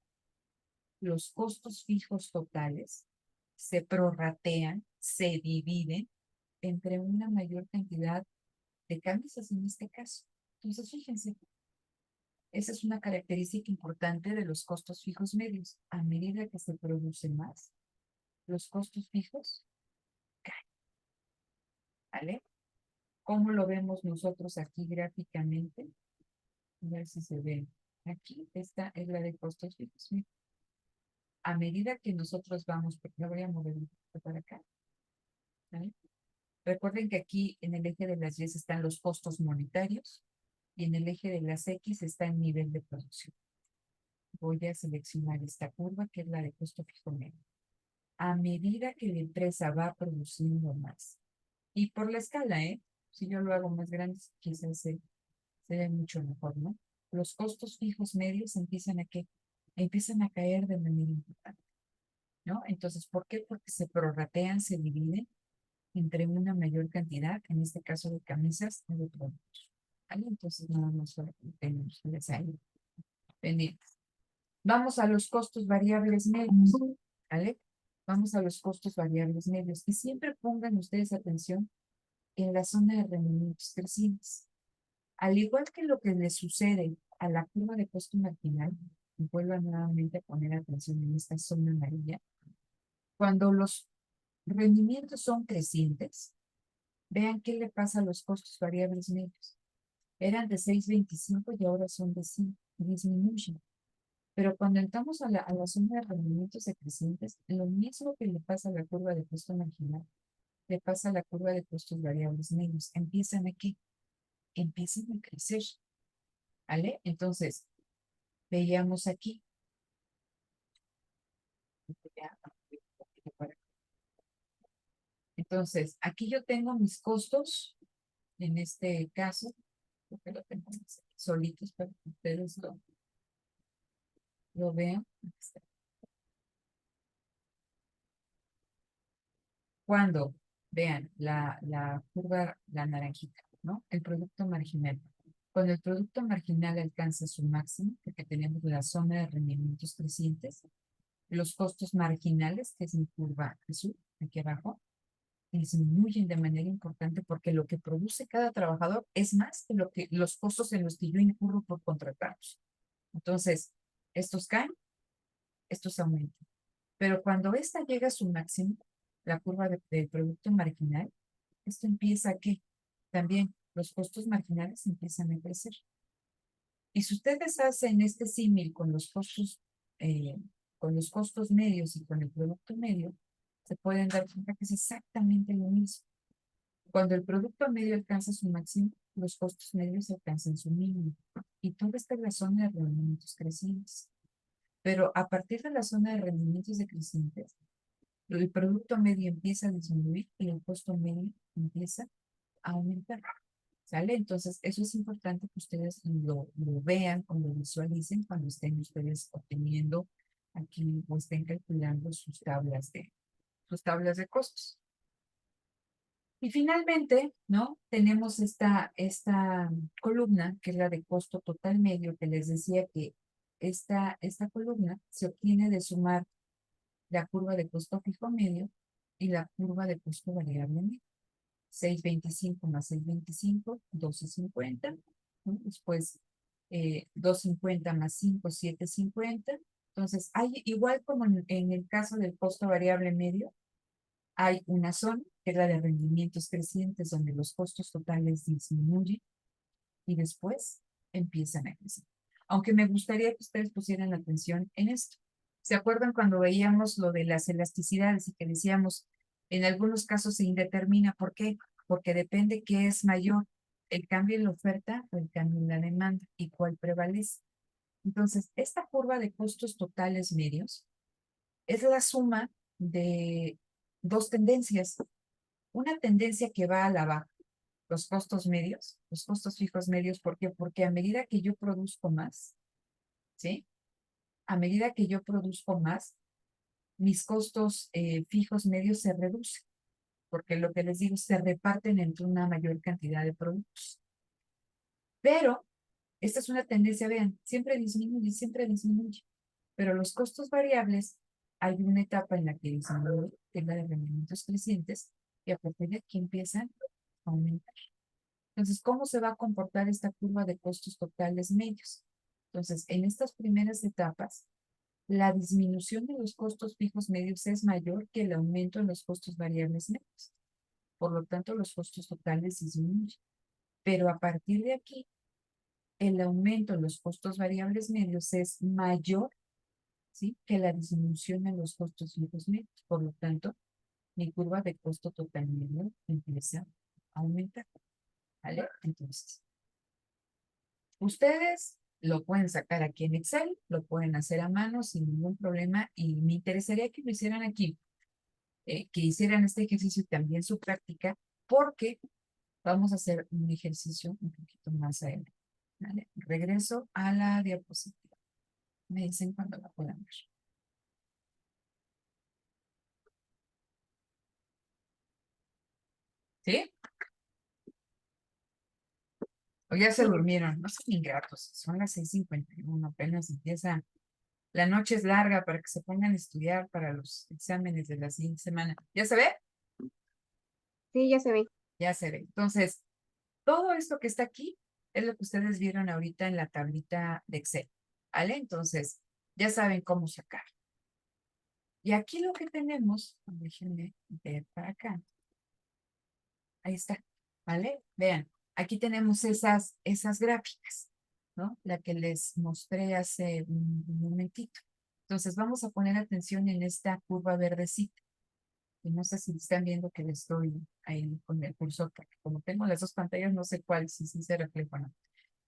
los costos fijos totales se prorratean, se dividen entre una mayor cantidad de camisas en este caso. Entonces, fíjense, esa es una característica importante de los costos fijos medios. A medida que se produce más, los costos fijos caen, ¿vale? ¿Cómo lo vemos nosotros aquí gráficamente? A ver si se ve. Aquí, esta es la de costos fijos. Mira, a medida que nosotros vamos, porque la voy a mover un poquito para acá, ¿vale? Recuerden que aquí en el eje de las Y están los costos monetarios y en el eje de las X está el nivel de producción. Voy a seleccionar esta curva que es la de costo fijo medio. A medida que la empresa va produciendo más, y por la escala, si yo lo hago más grande, quizás se ve mucho mejor, ¿no? Los costos fijos medios empiezan a caer de manera importante, ¿no? Entonces, ¿por qué? Porque se prorratean, se dividen entre una mayor cantidad, en este caso de camisas o de productos. ¿Vale? Entonces, nada más tenemos ahí pendientes. Vamos a los costos variables medios, ¿vale? Vamos a los costos variables medios. Y siempre pongan ustedes atención en la zona de rendimientos crecientes. Al igual que lo que le sucede a la curva de costo marginal, y vuelvan nuevamente a poner atención en esta zona amarilla, cuando los rendimientos son crecientes, vean qué le pasa a los costos variables medios. Eran de 6,25 y ahora son de 5, disminuyen. Pero cuando entramos a la zona de rendimientos decrecientes, lo mismo que le pasa a la curva de costo marginal, le pasa a la curva de costos variables medios. Empiezan a crecer, ¿vale? Entonces, veíamos aquí. Entonces, aquí yo tengo mis costos, en este caso, porque lo tengo solitos para que ustedes lo vean. Cuando vean la curva, la naranjita, ¿no? El producto marginal. Cuando el producto marginal alcanza su máximo, porque tenemos la zona de rendimientos crecientes, los costos marginales, que es mi curva azul, aquí abajo, disminuyen de manera importante porque lo que produce cada trabajador es más que los costos en los que yo incurro por contratarlos. Entonces, estos caen, estos aumentan. Pero cuando esta llega a su máximo, la curva del producto marginal, esto empieza a que también los costos marginales empiezan a crecer. Y si ustedes hacen este símil con los costos medios y con el producto medio, se pueden dar cuenta que es exactamente lo mismo. Cuando el producto medio alcanza su máximo, los costos medios alcanzan su mínimo. Y todo está en la zona de rendimientos crecientes. Pero a partir de la zona de rendimientos decrecientes, el producto medio empieza a disminuir y el costo medio empieza a aumentar. ¿Sale? Entonces, eso es importante que ustedes lo vean o lo visualicen cuando estén ustedes obteniendo aquí o estén calculando sus tablas de costos. Y finalmente, ¿no? Tenemos esta columna, que es la de costo total medio, que les decía que esta columna se obtiene de sumar la curva de costo fijo medio y la curva de costo variable medio. 6.25 más 6.25, 12.50. ¿No? Después, 2.50 más 5, 7.50. Entonces, hay, igual como en el caso del costo variable medio, hay una zona, que es la de rendimientos crecientes, donde los costos totales disminuyen y después empiezan a crecer. Aunque me gustaría que ustedes pusieran atención en esto. ¿Se acuerdan cuando veíamos lo de las elasticidades y que decíamos, en algunos casos se indetermina? ¿Por qué? Porque depende qué es mayor, el cambio en la oferta o el cambio en la demanda y cuál prevalece. Entonces, esta curva de costos totales medios es la suma de dos tendencias. Una tendencia que va a la baja, los costos medios, los costos fijos medios. ¿Por qué? Porque a medida que yo produzco más, ¿sí? A medida que yo produzco más, mis costos fijos medios se reducen, porque lo que les digo, se reparten entre una mayor cantidad de productos. Pero esta es una tendencia, vean, siempre disminuye, pero los costos variables, hay una etapa en la que disminuye, que es la de rendimientos crecientes, y a partir de aquí empiezan a aumentar. Entonces, ¿cómo se va a comportar esta curva de costos totales medios? Entonces, en estas primeras etapas, la disminución de los costos fijos medios es mayor que el aumento en los costos variables medios. Por lo tanto, los costos totales disminuyen. Pero a partir de aquí, el aumento en los costos variables medios es mayor, ¿sí?, que la disminución en los costos fijos medios. Por lo tanto, mi curva de costo total medio empieza a aumentar. ¿Vale? Entonces, ustedes lo pueden sacar aquí en Excel, lo pueden hacer a mano sin ningún problema, y me interesaría que lo hicieran aquí, que hicieran este ejercicio y también su práctica, porque vamos a hacer un ejercicio un poquito más adelante. ¿Vale? Regreso a la diapositiva. Me dicen cuando la puedan ver. ¿Sí? O ya se durmieron. No son ingratos. Son las 6:51. Apenas empieza. La noche es larga para que se pongan a estudiar para los exámenes de la siguiente semana. ¿Ya se ve? Sí, ya se ve. Ya se ve. Entonces, todo esto que está aquí es lo que ustedes vieron ahorita en la tablita de Excel. ¿Vale? Entonces, ya saben cómo sacar. Y aquí lo que tenemos, déjenme ver para acá. Ahí está. ¿Vale? Vean, aquí tenemos esas gráficas, ¿no? La que les mostré hace un momentito. Entonces, vamos a poner atención en esta curva verdecita. Y no sé si están viendo que le estoy ahí con el cursor, porque como tengo las dos pantallas, no sé cuál, si se refleja o no.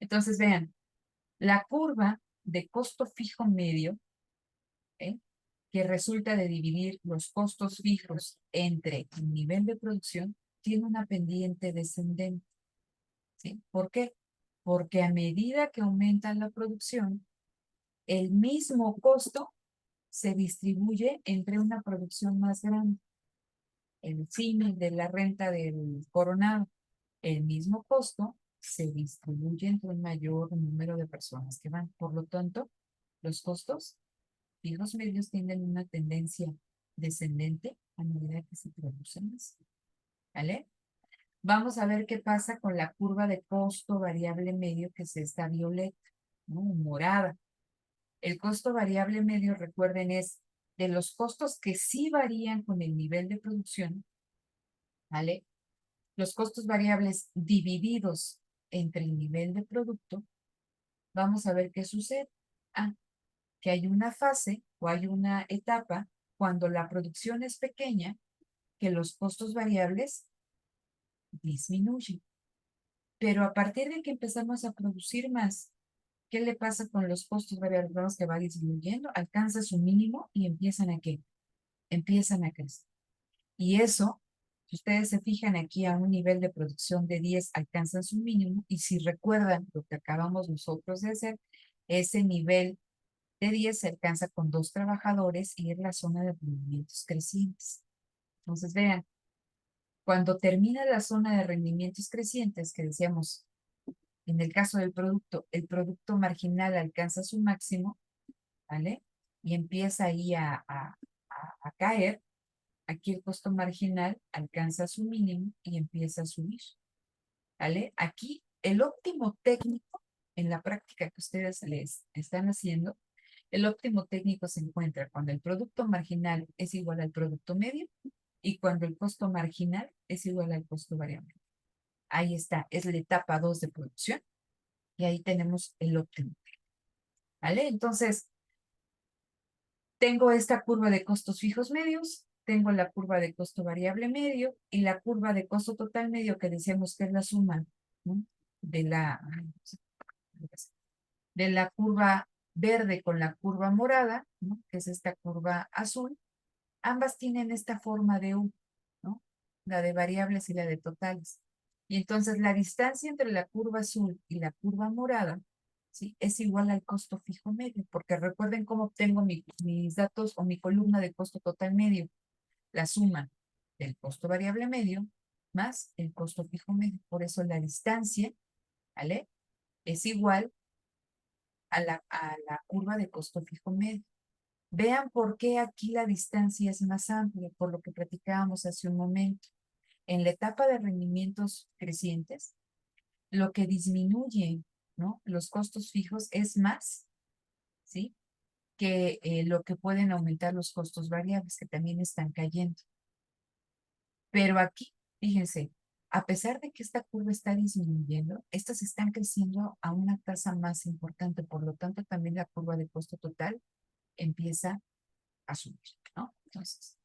Entonces, vean, la curva de costo fijo medio, ¿eh?, que resulta de dividir los costos fijos entre el nivel de producción, tiene una pendiente descendente. ¿Sí? ¿Por qué? Porque a medida que aumenta la producción, el mismo costo se distribuye entre una producción más grande. El símil de la renta del Coronado, el mismo costo se distribuye entre un mayor número de personas que van. Por lo tanto, los costos fijos medios tienen una tendencia descendente a medida que se producen más. ¿Vale? Vamos a ver qué pasa con la curva de costo variable medio, que es esta violeta, ¿no?, morada. El costo variable medio, recuerden, es de los costos que sí varían con el nivel de producción, ¿vale? Los costos variables divididos entre el nivel de producto. Vamos a ver qué sucede. Ah, que hay una fase o hay una etapa cuando la producción es pequeña, que los costos variables disminuyen. Pero a partir de que empezamos a producir más, ¿qué le pasa con los costos variables? Vemos que va disminuyendo, alcanza su mínimo y empiezan a ¿qué? Empiezan a crecer. Y eso, si ustedes se fijan aquí, a un nivel de producción de 10 alcanzan su mínimo, y si recuerdan lo que acabamos nosotros de hacer, ese nivel de 10 se alcanza con 2 trabajadores y es la zona de rendimientos crecientes. Entonces, vean, cuando termina la zona de rendimientos crecientes, que decíamos, en el caso del producto, el producto marginal alcanza su máximo, ¿vale? Y empieza ahí a caer. aquí el costo marginal alcanza su mínimo y empieza a subir, ¿vale? Aquí el óptimo técnico, en la práctica que ustedes les están haciendo, el óptimo técnico se encuentra cuando el producto marginal es igual al producto medio y cuando el costo marginal es igual al costo variable. Ahí está, es la etapa 2 de producción y ahí tenemos el óptimo, ¿vale? Entonces, tengo esta curva de costos fijos medios, tengo la curva de costo variable medio y la curva de costo total medio que decíamos que es la suma, ¿no? de la, de la curva verde con la curva morada, ¿no? Que es esta curva azul. Ambas tienen esta forma de U, ¿no? La de variables y la de totales. Y entonces la distancia entre la curva azul y la curva morada, ¿sí? Es igual al costo fijo medio, porque recuerden cómo obtengo mis datos o mi columna de costo total medio, la suma del costo variable medio más el costo fijo medio. Por eso la distancia, ¿vale? Es igual a la curva de costo fijo medio. Vean por qué aquí la distancia es más amplia, por lo que platicábamos hace un momento. En la etapa de rendimientos crecientes, lo que disminuye, ¿no? Los costos fijos es más, ¿sí? Que lo que pueden aumentar los costos variables, que también están cayendo. Pero aquí, fíjense, a pesar de que esta curva está disminuyendo, estas están creciendo a una tasa más importante, por lo tanto también la curva de costo total empieza a subir, ¿no? Entonces,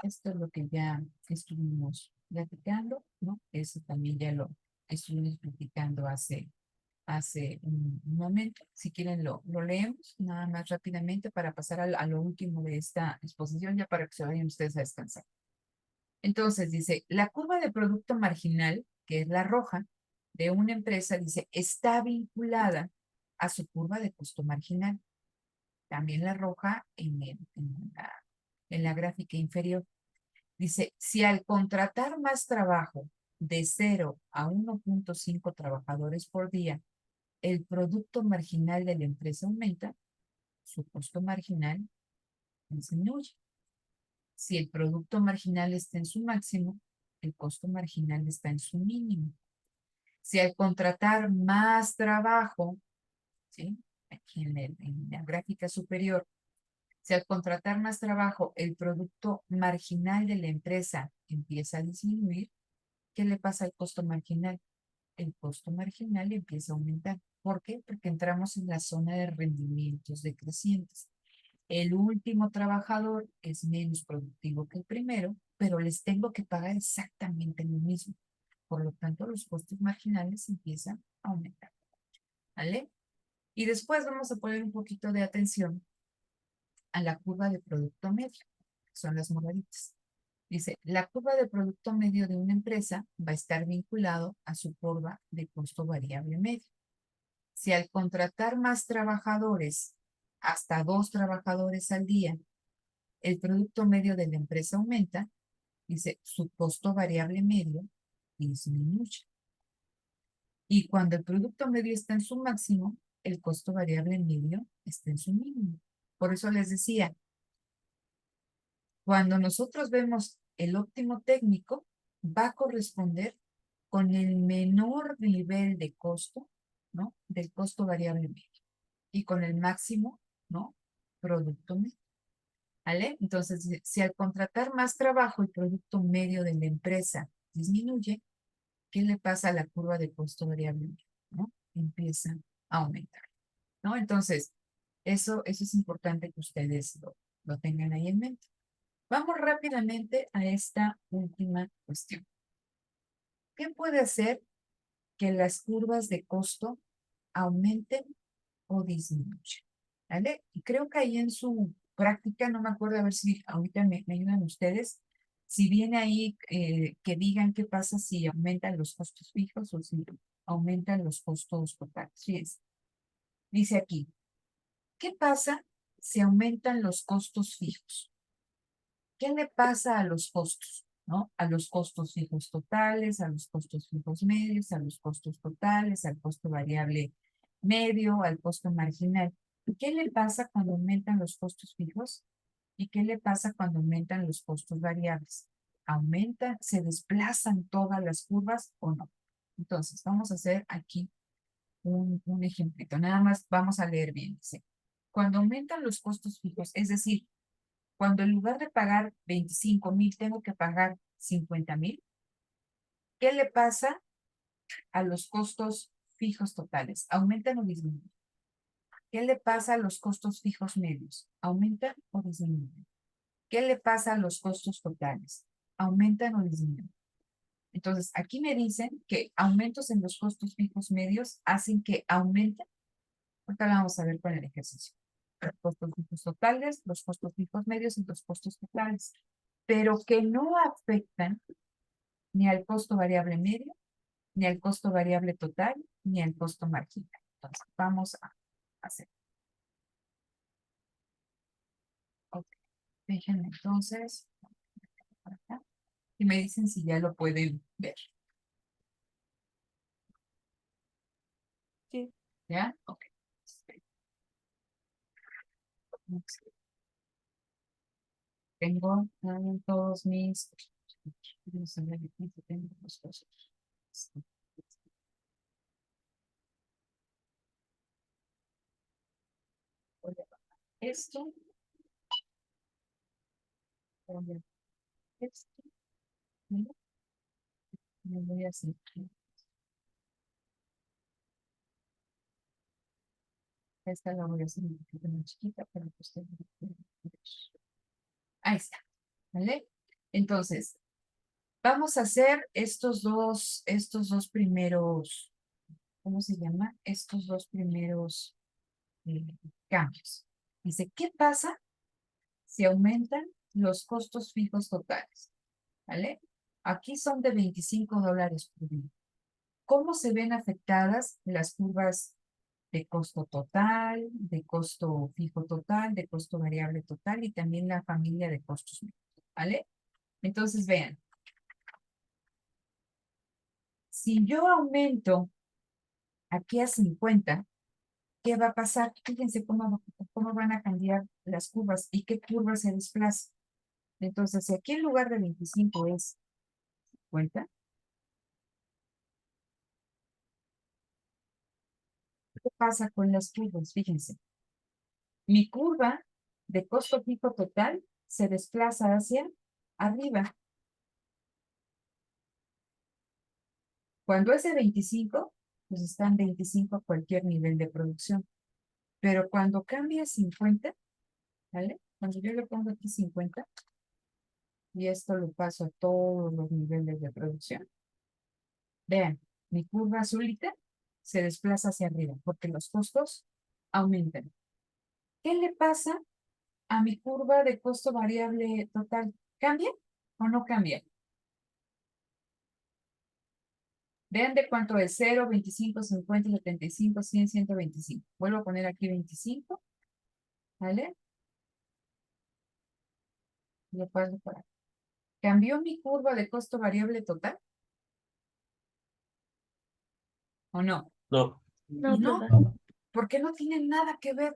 esto es lo que ya estuvimos platicando, ¿no? Eso también ya lo estuvimos platicando hace un momento. Si quieren lo leemos nada más rápidamente para pasar a lo último de esta exposición, ya para que se vayan ustedes a descansar. Entonces dice, la curva de producto marginal, que es la roja, de una empresa, dice, está vinculada a su curva de costo marginal. También la roja en la gráfica inferior. Dice, si al contratar más trabajo de 0 a 1.5 trabajadores por día, el producto marginal de la empresa aumenta, su costo marginal disminuye. Si el producto marginal está en su máximo, el costo marginal está en su mínimo. Si al contratar más trabajo, ¿sí? Aquí en la gráfica superior, si al contratar más trabajo el producto marginal de la empresa empieza a disminuir, ¿qué le pasa al costo marginal? El costo marginal empieza a aumentar. ¿Por qué? Porque entramos en la zona de rendimientos decrecientes. El último trabajador es menos productivo que el primero, pero les tengo que pagar exactamente lo mismo. Por lo tanto, los costos marginales empiezan a aumentar. ¿Vale? Y después vamos a poner un poquito de atención a la curva de producto medio, que son las moraditas. Dice, la curva de producto medio de una empresa va a estar vinculado a su curva de costo variable medio. Si al contratar más trabajadores, hasta 2 trabajadores al día, el producto medio de la empresa aumenta, dice, su costo variable medio disminuye. Y cuando el producto medio está en su máximo, el costo variable medio está en su mínimo. Por eso les decía, cuando nosotros vemos el óptimo técnico, va a corresponder con el menor nivel de costo, ¿no? Del costo variable medio. Y con el máximo, ¿no? Producto medio. ¿Vale? Entonces, si al contratar más trabajo el producto medio de la empresa disminuye, ¿qué le pasa a la curva de costo variable medio? ¿No? Empieza a aumentar, ¿no? Entonces, eso es importante que ustedes lo tengan ahí en mente. Vamos rápidamente a esta última cuestión. ¿Qué puede hacer que las curvas de costo aumenten o disminuyan? ¿Vale? Y creo que ahí en su práctica, no me acuerdo, a ver si ahorita me ayudan ustedes, si viene ahí que digan qué pasa si aumentan los costos fijos o si aumentan los costos totales. Fíjense, dice aquí, ¿qué pasa si aumentan los costos fijos? ¿Qué le pasa a los costos? ¿No? A los costos fijos totales, a los costos fijos medios, a los costos totales, al costo variable medio, al costo marginal. ¿Qué le pasa cuando aumentan los costos fijos? ¿Y qué le pasa cuando aumentan los costos variables? ¿Aumentan, se desplazan todas las curvas o no? Entonces, vamos a hacer aquí un ejemplito. Nada más vamos a leer bien. Dice, cuando aumentan los costos fijos, es decir, cuando en lugar de pagar 25,000 tengo que pagar 50,000, ¿qué le pasa a los costos fijos totales? ¿Aumentan o disminuyen? ¿Qué le pasa a los costos fijos medios? ¿Aumentan o disminuyen? ¿Qué le pasa a los costos totales? ¿Aumentan o disminuyen? Entonces, aquí me dicen que aumentos en los costos fijos medios hacen que aumenten. Ahorita la vamos a ver con el ejercicio. Los costos fijos totales, los costos fijos medios y los costos totales. Pero que no afectan ni al costo variable medio, ni al costo variable total, ni al costo marginal. Entonces, vamos a hacer. Ok, déjenme entonces. Por acá, y me dicen si ya lo pueden ver. Sí. ¿Ya? Ok. Tengo todos mis... Tengo los cosas. Voy a bajar esto. Voy a bajar esto. Y me voy a hacer. Esta la voy a hacer un poquito más chiquita para que ustedes lo puedan ver. Ahí está. ¿Vale? Entonces, vamos a hacer estos dos primeros, ¿cómo se llama? Estos dos primeros eh, cambios. Dice, ¿qué pasa si aumentan los costos fijos totales? ¿Vale? Aquí son de $25 por día. ¿Cómo se ven afectadas las curvas de costo total, de costo fijo total, de costo variable total y también la familia de costos medios? ¿Vale? Entonces, vean, si yo aumento aquí a 50, ¿qué va a pasar? Fíjense cómo van a cambiar las curvas y qué curva se desplaza. Entonces, si aquí en lugar de 25 es 50, ¿qué pasa con las curvas? Fíjense, mi curva de costo fijo total se desplaza hacia arriba. Cuando es de 25, pues están 25 a cualquier nivel de producción. Pero cuando cambia a 50, ¿vale? Cuando yo le pongo aquí 50, y esto lo paso a todos los niveles de producción, vean, mi curva azulita se desplaza hacia arriba porque los costos aumentan. ¿Qué le pasa a mi curva de costo variable total? ¿Cambia o no cambia? Vean de cuánto es 0, 25, 50, 75, 100, 125. Vuelvo a poner aquí 25, ¿vale? Lo paso por aquí. ¿Cambió mi curva de costo variable total? ¿O no? No. No, No, profe. porque no tiene nada que ver.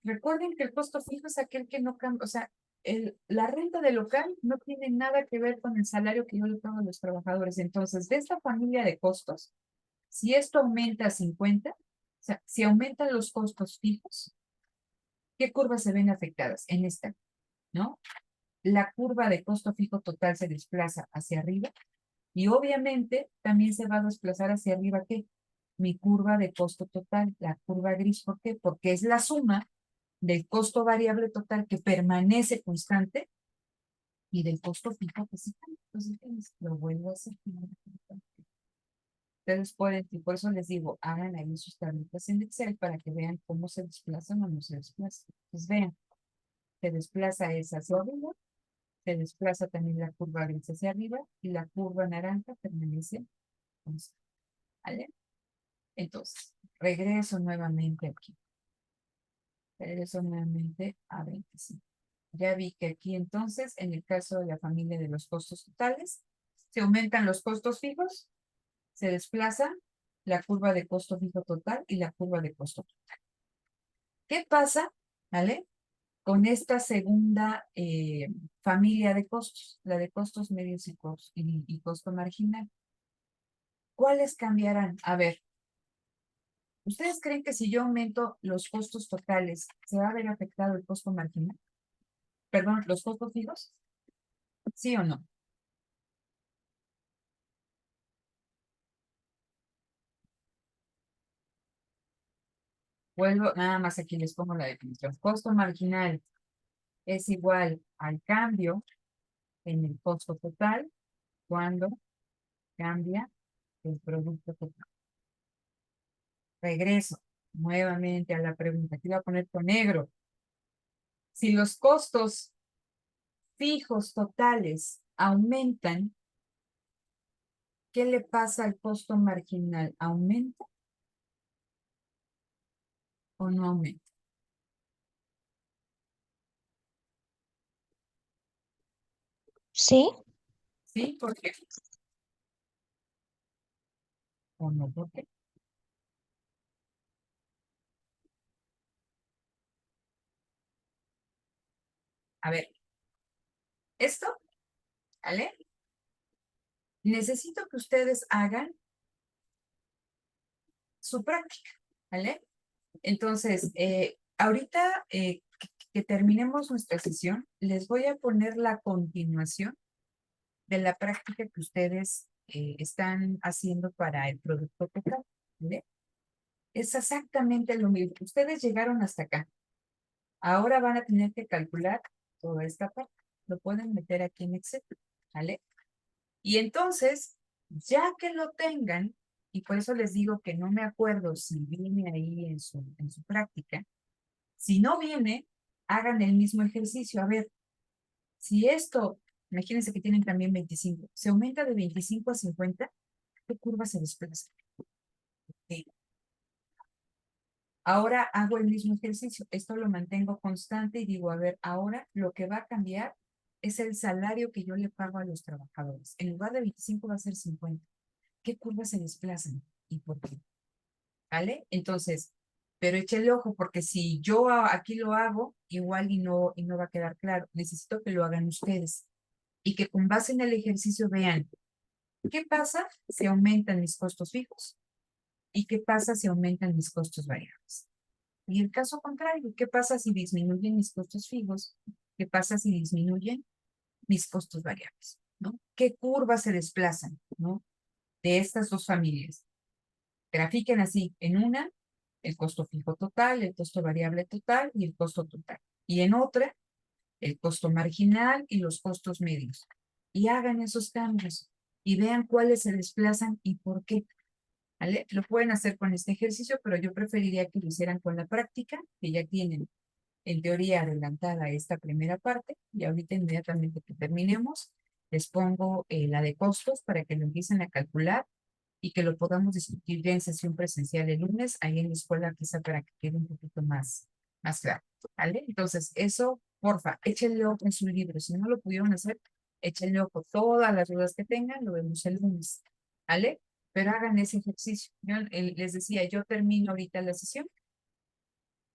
Recuerden que el costo fijo es aquel que no cambia, o sea, la renta del local no tiene nada que ver con el salario que yo le pago a los trabajadores. Entonces, de esta familia de costos, si esto aumenta a 50, o sea, si aumentan los costos fijos, ¿qué curvas se ven afectadas? En esta, ¿no? La curva de costo fijo total se desplaza hacia arriba y obviamente también se va a desplazar hacia arriba, ¿qué? Mi curva de costo total, la curva gris. ¿Por qué? Porque es la suma del costo variable total que permanece constante y del costo fijo que se cambia. Entonces, lo vuelvo a hacer. Ustedes pueden, y por eso les digo, hagan ahí sus tablitas en Excel para que vean cómo se desplazan o no se desplazan. Entonces, vean, se desplaza esa hacia arriba, se desplaza también la curva gris hacia arriba y la curva naranja permanece constante. ¿Vale? Entonces, regreso nuevamente aquí. Regreso nuevamente a 25. Ya vi que aquí entonces, en el caso de la familia de los costos totales, se aumentan los costos fijos, se desplaza la curva de costo fijo total y la curva de costo total. ¿Qué pasa? ¿Vale? con esta segunda familia de costos, la de costos medios y costo marginal. ¿Cuáles cambiarán? A ver, ¿ustedes creen que si yo aumento los costos totales, se va a ver afectado el costo marginal? Perdón, ¿los costos fijos? ¿Sí o no? Vuelvo, nada más aquí les pongo la definición. Costo marginal es igual al cambio en el costo total cuando cambia el producto total. Regreso nuevamente a la pregunta. Aquí voy a poner con negro. Si los costos fijos totales aumentan, ¿qué le pasa al costo marginal? ¿Aumenta o no aumenta? Sí. ¿Sí? ¿Por qué? ¿O no? ¿Por qué? A ver, esto, ¿vale? Necesito que ustedes hagan su práctica, ¿vale? Entonces, ahorita que terminemos nuestra sesión, les voy a poner la continuación de la práctica que ustedes están haciendo para el producto total, ¿vale? Es exactamente lo mismo. Ustedes llegaron hasta acá. Ahora van a tener que calcular toda esta parte. Lo pueden meter aquí en Excel, ¿vale? Y entonces, ya que lo tengan, y por eso les digo que no me acuerdo si viene ahí en su práctica, si no viene, hagan el mismo ejercicio. A ver, si esto, imagínense que tienen también 25, se aumenta de 25 a 50, ¿qué curva se desplaza? Ok. Ahora hago el mismo ejercicio. Esto lo mantengo constante y digo, a ver, ahora lo que va a cambiar es el salario que yo le pago a los trabajadores. En lugar de 25 va a ser 50. ¿Qué curvas se desplazan? ¿Y por qué? ¿Vale? Entonces, pero échale ojo, porque si yo aquí lo hago, igual y no va a quedar claro. Necesito que lo hagan ustedes y que con base en el ejercicio vean qué pasa si aumentan mis costos fijos y qué pasa si aumentan mis costos variables. Y el caso contrario, ¿qué pasa si disminuyen mis costos fijos? ¿Qué pasa si disminuyen mis costos variables? ¿No? ¿Qué curvas se desplazan, ¿no? De estas dos familias? Grafiquen así, en una, el costo fijo total, el costo variable total y el costo total. Y en otra, el costo marginal y los costos medios. Y hagan esos cambios y vean cuáles se desplazan y por qué. ¿Vale? Lo pueden hacer con este ejercicio, pero yo preferiría que lo hicieran con la práctica, que ya tienen en teoría adelantada esta primera parte, y ahorita inmediatamente que terminemos, les pongo la de costos para que lo empiecen a calcular y que lo podamos discutir ya en sesión presencial el lunes, ahí en la escuela, quizá para que quede un poquito más claro, ¿vale? Entonces, eso, porfa, échenle ojo en su libro. Si no lo pudieron hacer, échenle ojo todas las dudas que tengan, lo vemos el lunes, ¿vale? Pero hagan ese ejercicio. Yo, les decía, yo termino ahorita la sesión,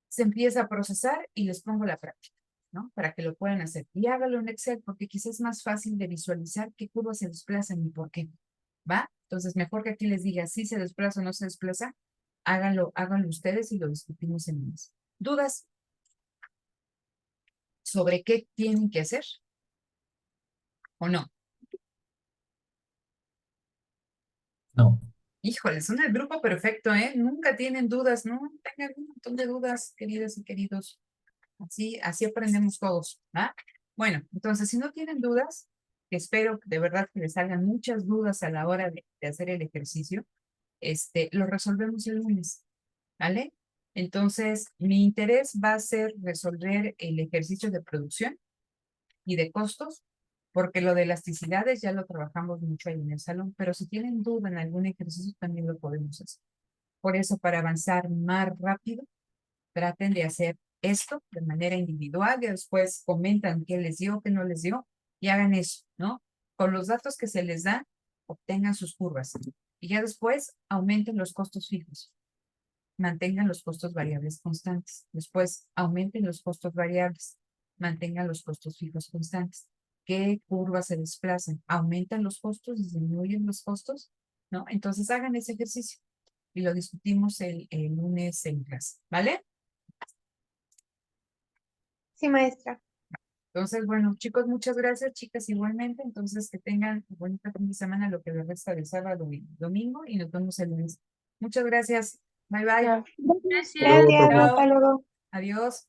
se empieza a procesar y les pongo la práctica, ¿no? Para que lo puedan hacer. Y hágalo en Excel porque quizás es más fácil de visualizar qué curvas se desplazan y por qué, ¿va? Entonces, mejor que aquí les diga si se desplaza o no se desplaza, háganlo ustedes y lo discutimos en el mes. ¿Dudas sobre qué tienen que hacer o no? No. Híjole, son el grupo perfecto, ¿eh? Nunca tienen dudas, no tengan un montón de dudas, queridas y queridos. Así aprendemos todos, ¿ah? Bueno, entonces, si no tienen dudas, que espero de verdad que les salgan muchas dudas a la hora de hacer el ejercicio, lo resolvemos el lunes, ¿vale? Entonces, mi interés va a ser resolver el ejercicio de producción y de costos, porque lo de elasticidades ya lo trabajamos mucho ahí en el salón, pero si tienen duda en algún ejercicio también lo podemos hacer. Por eso, para avanzar más rápido, traten de hacer esto de manera individual y después comentan qué les dio, qué no les dio y hagan eso, ¿no? Con los datos que se les da, obtengan sus curvas y ya después aumenten los costos fijos. mantengan los costos variables constantes. Después, aumenten los costos variables, mantengan los costos fijos constantes. ¿Qué curvas se desplazan? ¿Aumentan los costos? ¿Disminuyen los costos? ¿No? Entonces hagan ese ejercicio y lo discutimos el lunes en clase, ¿vale? Sí, maestra. Entonces, bueno, chicos, muchas gracias, chicas, igualmente. Entonces, que tengan un bonito fin de semana, lo que les resta de sábado y domingo, y nos vemos el lunes. Muchas gracias. Bye, bye. Gracias, Luego, profe. hasta luego. Adiós.